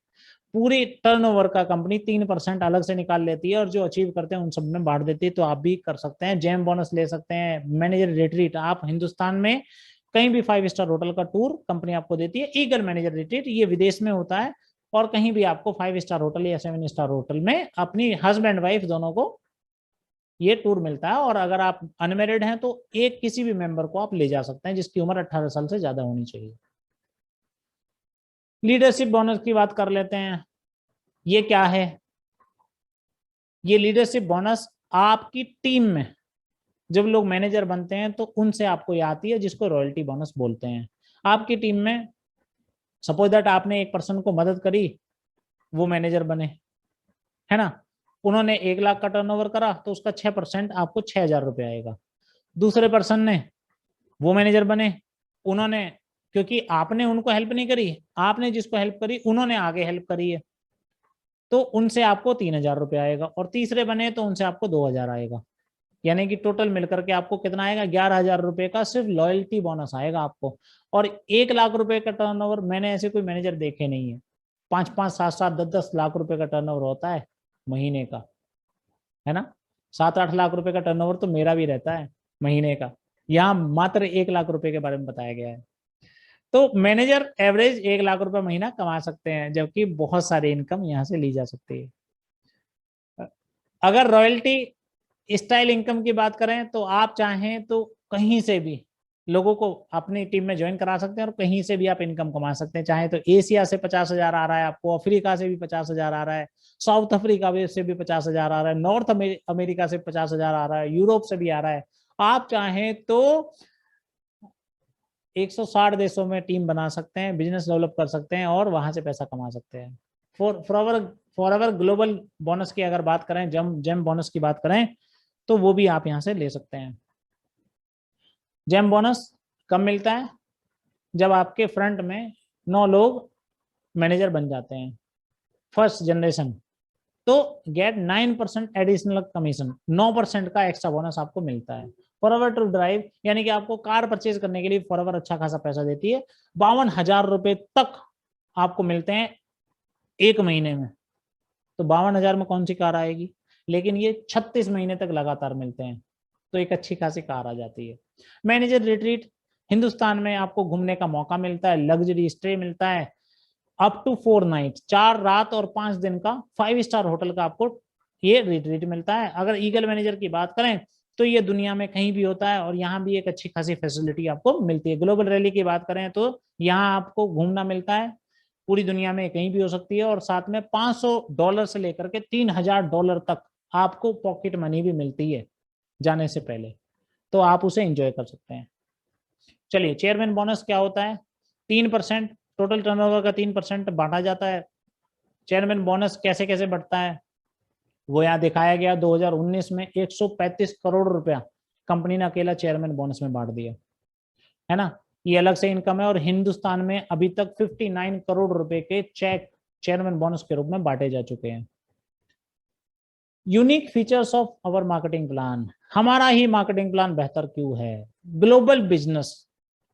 Speaker 1: पूरी टर्नओवर का कंपनी 3% अलग से निकाल लेती है और जो अचीव करते हैं उन सब में बांट देती है। तो आप भी कर सकते हैं। जेम बोनस ले सकते हैं, मैनेजर रिट्रीट, आप हिंदुस्तान में कहीं भी 5 स्टार होटल का टूर कंपनी आपको देती है। ईगल मैनेजर रिट्रीट, ये विदेश में होता है, और कहीं भी आपको 5 स्टार होटल या 7 स्टार होटल में अपनी हस्बैंड वाइफ दोनों को ये टूर मिलता है। और अगर आप अनमेरिड हैं तो एक किसी भी मेंबर को आप ले जा सकते हैं जिसकी उम्र 18 साल से ज्यादा होनी चाहिए। लीडरशिप बोनस की बात कर लेते हैं। ये क्या है? ये लीडरशिप बोनस आपकी टीम में जब लोग मैनेजर बनते हैं तो उनसे आपको ये आती है, जिसको रॉयल्टी बोनस बोलते हैं। आपकी टीम में सपोज दैट आपने एक पर्सन को मदद करी, वो मैनेजर बने, है ना, उन्होंने 1 लाख का टर्नओवर करा तो उसका 6% आपको 6,000 रुपये आएगा। दूसरे पर्सन ने, वो मैनेजर बने, उन्होंने, क्योंकि आपने उनको हेल्प नहीं करी, आपने जिसको हेल्प करी उन्होंने आगे हेल्प करी है, तो उनसे आपको 3,000 रुपये आएगा। और तीसरे बने तो उनसे आपको 2,000 आएगा। यानी कि टोटल मिलकर के आपको कितना आएगा, 11,000 रुपये का सिर्फ लॉयल्टी बोनस आएगा आपको। और 1 लाख रुपए का टर्नओवर, मैंने ऐसे कोई मैनेजर देखे नहीं है। 5-5, 7-7, 10-10 लाख रुपए का टर्नओवर होता है महीने का, है ना। 7-8 लाख रुपए का टर्नओवर तो मेरा भी रहता है महीने का। यहाँ मात्र 1 लाख रुपए के बारे में बताया गया है। तो मैनेजर एवरेज 1 लाख रुपए महीना कमा सकते हैं, जबकि बहुत सारी इनकम यहाँ से ली जा सकती है। अगर रॉयल्टी स्टाइल इनकम की बात करें तो आप चाहें तो कहीं से भी लोगों को अपनी टीम में ज्वाइन करा सकते हैं और कहीं से भी आप इनकम कमा सकते हैं। चाहे तो एशिया से 50,000 आ रहा है आपको, अफ्रीका से भी 50,000 आ रहा है, साउथ अफ्रीका से भी 50,000 आ रहा है, नॉर्थ अमेरिका से 50,000 आ रहा है, यूरोप से भी आ रहा है। आप चाहें तो 160 देशों में टीम बना सकते हैं, बिजनेस डेवलप कर सकते हैं और वहां से पैसा कमा सकते हैं। फॉर एवर ग्लोबल बोनस की अगर बात करें, जेम बोनस की बात करें, तो वो भी आप यहां से ले सकते हैं। जेम बोनस कब मिलता है, जब आपके फ्रंट में 9 लोग मैनेजर बन जाते हैं, फर्स्ट जनरेशन, तो गेट 9% एडिशनल कमीशन, 9% का एक्स्ट्रा बोनस आपको मिलता है। फॉरएवर टू ड्राइव, यानी कि आपको कार परचेज करने के लिए फॉरएवर अच्छा खासा पैसा देती है, 52,000 रुपए तक आपको मिलते हैं 1 महीने में। तो 52,000 में कौन सी कार आएगी, लेकिन ये 36 महीने तक लगातार मिलते हैं, तो एक अच्छी खासी कार आ जाती है। मैनेजर रिट्रीट, हिंदुस्तान में आपको घूमने का मौका मिलता है, लग्जरी स्टे मिलता है, अप टू 4 नाइट, 4 रात और 5 दिन का 5 स्टार होटल का आपको ये रिट्रीट मिलता है। अगर ईगल मैनेजर की बात करें तो ये दुनिया में कहीं भी होता है और यहाँ भी एक अच्छी खासी फैसिलिटी आपको मिलती है। ग्लोबल रैली की बात करें तो यहाँ आपको घूमना मिलता है, पूरी दुनिया में कहीं भी हो सकती है, और साथ में $500 से लेकर के $3,000 तक आपको पॉकेट मनी भी मिलती है जाने से पहले, तो आप उसे एंजॉय कर सकते हैं। चलिए, चेयरमैन बोनस क्या होता है, 3%, टोटल टर्नओवर का 3% बांटा जाता है। चेयरमैन बोनस कैसे कैसे बढ़ता है वो यहाँ दिखाया गया। 2019 में 135 करोड़ रुपया कंपनी ने अकेला चेयरमैन बोनस में बांट दिया, है ना। ये अलग से इनकम है, और हिंदुस्तान में अभी तक 59 करोड़ रुपए के चेक चेयरमैन बोनस के रूप में बांटे जा चुके हैं। Unique features of our marketing plan, हमारा ही मार्केटिंग प्लान बेहतर क्यों है। Global business,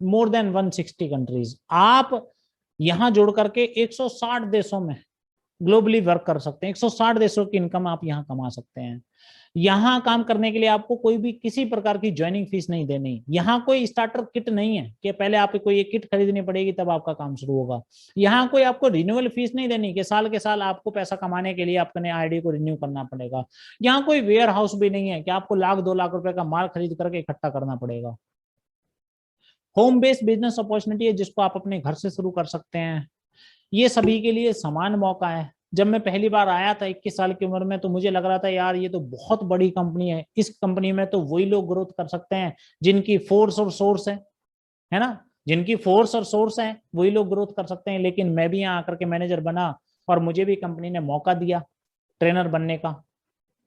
Speaker 1: more than 160 countries, आप यहां जोड़ करके 160 देशों में ग्लोबली वर्क कर सकते हैं। 160 देशों की इनकम आप यहां कमा सकते हैं। यहां काम करने के लिए आपको कोई भी किसी प्रकार की ज्वाइनिंग फीस नहीं देनी। यहाँ कोई स्टार्टर किट नहीं है कि पहले आपको कोई एक किट खरीदनी पड़ेगी तब आपका काम शुरू होगा। यहाँ कोई आपको रिन्यूअल फीस नहीं देनी कि साल के साल आपको पैसा कमाने के लिए अपने आईडी को रिन्यू करना पड़ेगा। यहाँ कोई वेयर हाउस भी नहीं है कि आपको 1-2 लाख रुपए का माल खरीद करके इकट्ठा करना पड़ेगा। होम बेस्ड बिजनेस अपॉर्चुनिटी है जिसको आप अपने घर से शुरू कर सकते हैं। ये सभी के लिए समान मौका है। जब मैं पहली बार आया था 21 साल की उम्र में, तो मुझे लग रहा था यार ये तो बहुत बड़ी कंपनी है, इस कंपनी में तो वही लोग ग्रोथ कर सकते हैं जिनकी फोर्स और सोर्स है ना, जिनकी फोर्स और सोर्स है वही लोग ग्रोथ कर सकते हैं। लेकिन मैं भी यहाँ आकर के मैनेजर बना और मुझे भी कंपनी ने मौका दिया ट्रेनर बनने का,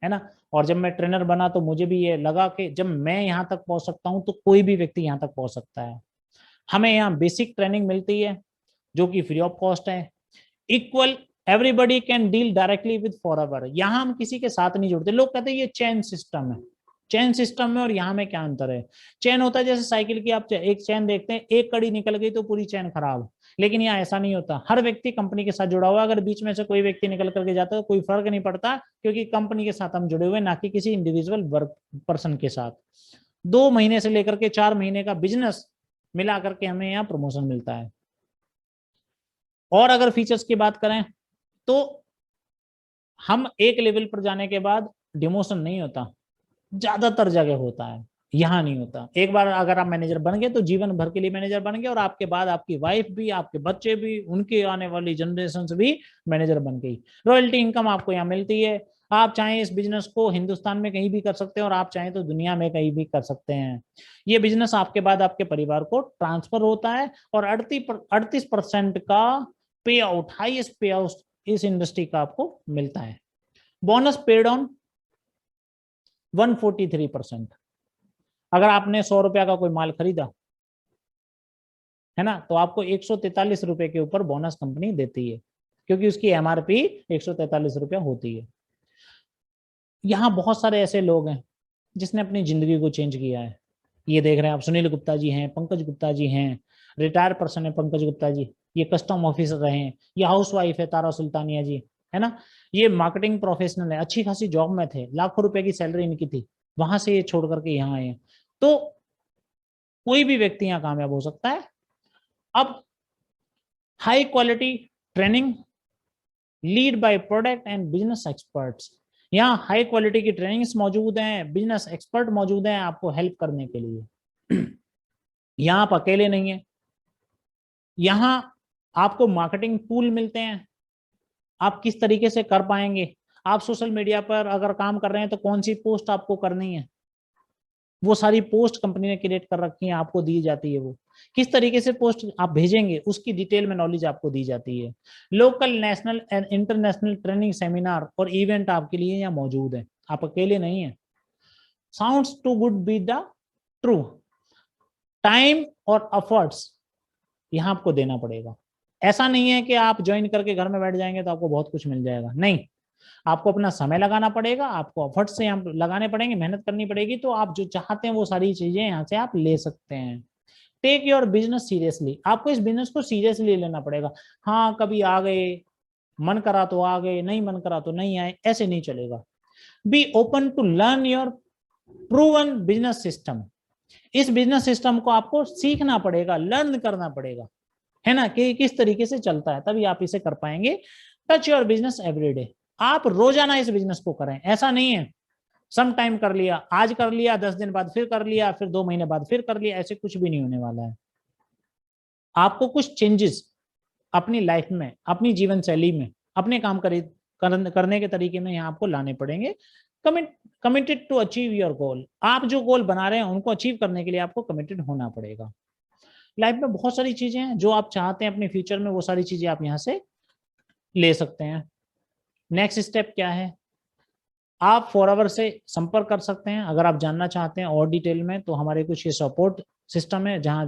Speaker 1: है ना। और जब मैं ट्रेनर बना तो मुझे भी ये लगा कि जब मैं यहाँ तक पहुंच सकता हूँ तो कोई भी व्यक्ति यहाँ तक पहुंच सकता है। हमें यहाँ बेसिक ट्रेनिंग मिलती है जो कि फ्री ऑफ कॉस्ट है। Equal, everybody can deal directly with forever, यहाँ हम किसी के साथ नहीं जुड़ते। लोग कहते हैं ये चेन सिस्टम है, चेन सिस्टम में और यहाँ में क्या अंतर है। चेन होता है जैसे साइकिल की, आप एक चेन देखते हैं, एक कड़ी निकल गई तो पूरी चेन खराब, लेकिन यहाँ ऐसा नहीं होता। हर व्यक्ति कंपनी के साथ जुड़ा हुआ, अगर बीच में से कोई व्यक्ति निकल करके जाता है तो कोई फर्क नहीं पड़ता, क्योंकि कंपनी के साथ हम जुड़े हुए, ना कि किसी इंडिविजुअल वर्क पर्सन के साथ। 2 महीने से लेकर के 4 महीने का बिजनेस मिला करके हमें यहाँ प्रमोशन मिलता है। और अगर फीचर्स की बात करें तो हम एक लेवल पर जाने के बाद डिमोशन नहीं होता, ज्यादातर जगह होता है, यहाँ नहीं होता। एक बार अगर आप मैनेजर बन गए तो जीवन भर के लिए मैनेजर बन गए, और आपके बाद आपकी वाइफ भी, आपके बच्चे भी, उनके आने वाली जनरेशन भी मैनेजर बन गई। रॉयल्टी इनकम आपको यहाँ मिलती है। आप चाहें इस बिजनेस को हिंदुस्तान में कहीं भी कर सकते हैं और आप चाहें तो दुनिया में कहीं भी कर सकते हैं। ये बिजनेस आपके बाद आपके परिवार को ट्रांसफर होता है, और 38% का पे आउट, हाईएस्ट पे आउट इस इंडस्ट्री का आपको मिलता है। Bonus paid on 143%। अगर आपने 100 रुपया का कोई माल खरीदा है ना, तो आपको 143 रुपए के ऊपर बोनस कंपनी देती है, क्योंकि उसकी एमआरपी 143 रुपया होती है। यहाँ बहुत सारे ऐसे लोग हैं जिसने अपनी जिंदगी को चेंज किया है। ये देख रहे हैं आप, सुनील गुप्ता जी हैं, पंकज गुप्ता जी हैं, रिटायर पर्सन है पंकज गुप्ता जी, ये कस्टम ऑफिसर रहे हैं, ये हाउस वाइफ है तारा सुल्तानिया जी, है ना, ये मार्केटिंग प्रोफेशनल है, अच्छी खासी जॉब में थे, लाखों रुपए की सैलरी इनकी थी, वहां से ये छोड़ करके यहाँ आए हैं। तो कोई भी व्यक्ति यहाँ कामयाब हो सकता है। अब high quality training lead by product and business experts, यहाँ हाई क्वालिटी की ट्रेनिंग्स मौजूद हैं, बिजनेस एक्सपर्ट मौजूद हैं आपको हेल्प करने के लिए। यहाँ आप अकेले नहीं है, यहाँ आपको मार्केटिंग टूल मिलते हैं, आप किस तरीके से कर पाएंगे। आप सोशल मीडिया पर अगर काम कर रहे हैं तो कौन सी पोस्ट आपको करनी है, वो सारी पोस्ट कंपनी ने क्रिएट कर रखी है, आपको दी जाती है। वो किस तरीके से पोस्ट आप भेजेंगे उसकी डिटेल में नॉलेज आपको दी जाती है। Local, national and international training seminar और इवेंट आपके लिए यहाँ मौजूद है, आप अकेले नहीं है। Sounds too good be the true, time और एफर्ट्स यहाँ आपको देना पड़ेगा। ऐसा नहीं है कि आप ज्वाइन करके घर में बैठ जाएंगे तो आपको बहुत कुछ मिल जाएगा, नहीं, आपको अपना समय लगाना पड़ेगा, आपको एफर्ट से यहाँ लगाने पड़ेंगे, मेहनत करनी पड़ेगी, तो आप जो चाहते हैं वो सारी चीजें यहाँ से आप ले सकते हैं। टेक योर बिजनेस सीरियसली, आपको इस बिजनेस को सीरियसली लेना पड़ेगा। हाँ, कभी आ गए, मन करा तो आ गए, नहीं मन करा तो नहीं आए, ऐसे नहीं चलेगा। Be open to learn your proven business system, इस बिजनेस सिस्टम को आपको सीखना पड़ेगा, लर्न करना पड़ेगा, है ना, कि किस तरीके से चलता है, तभी आप इसे कर पाएंगे। टच योर बिजनेस एवरीडे, आप रोजाना इस बिजनेस को करें, ऐसा नहीं है सम टाइम कर लिया, आज कर लिया, 10 दिन बाद फिर कर लिया, फिर 2 महीने बाद फिर कर लिया, ऐसे कुछ भी नहीं होने वाला है। आपको कुछ चेंजेस अपनी लाइफ में, अपनी जीवन शैली में, अपने काम करने के तरीके में यहाँ आपको लाने पड़ेंगे। Committed to achieve your goal, आप जो गोल बना रहे हैं उनको अचीव करने के लिए आपको कमिटेड होना पड़ेगा। लाइफ में बहुत सारी चीजें हैं जो आप चाहते हैं अपने फ्यूचर में, वो सारी चीजें आप यहाँ से ले सकते हैं। नेक्स्ट स्टेप क्या है, आप फॉरएवर से संपर्क कर सकते हैं अगर आप जानना चाहते हैं और डिटेल में, तो हमारे कुछ ये सपोर्ट सिस्टम है जहां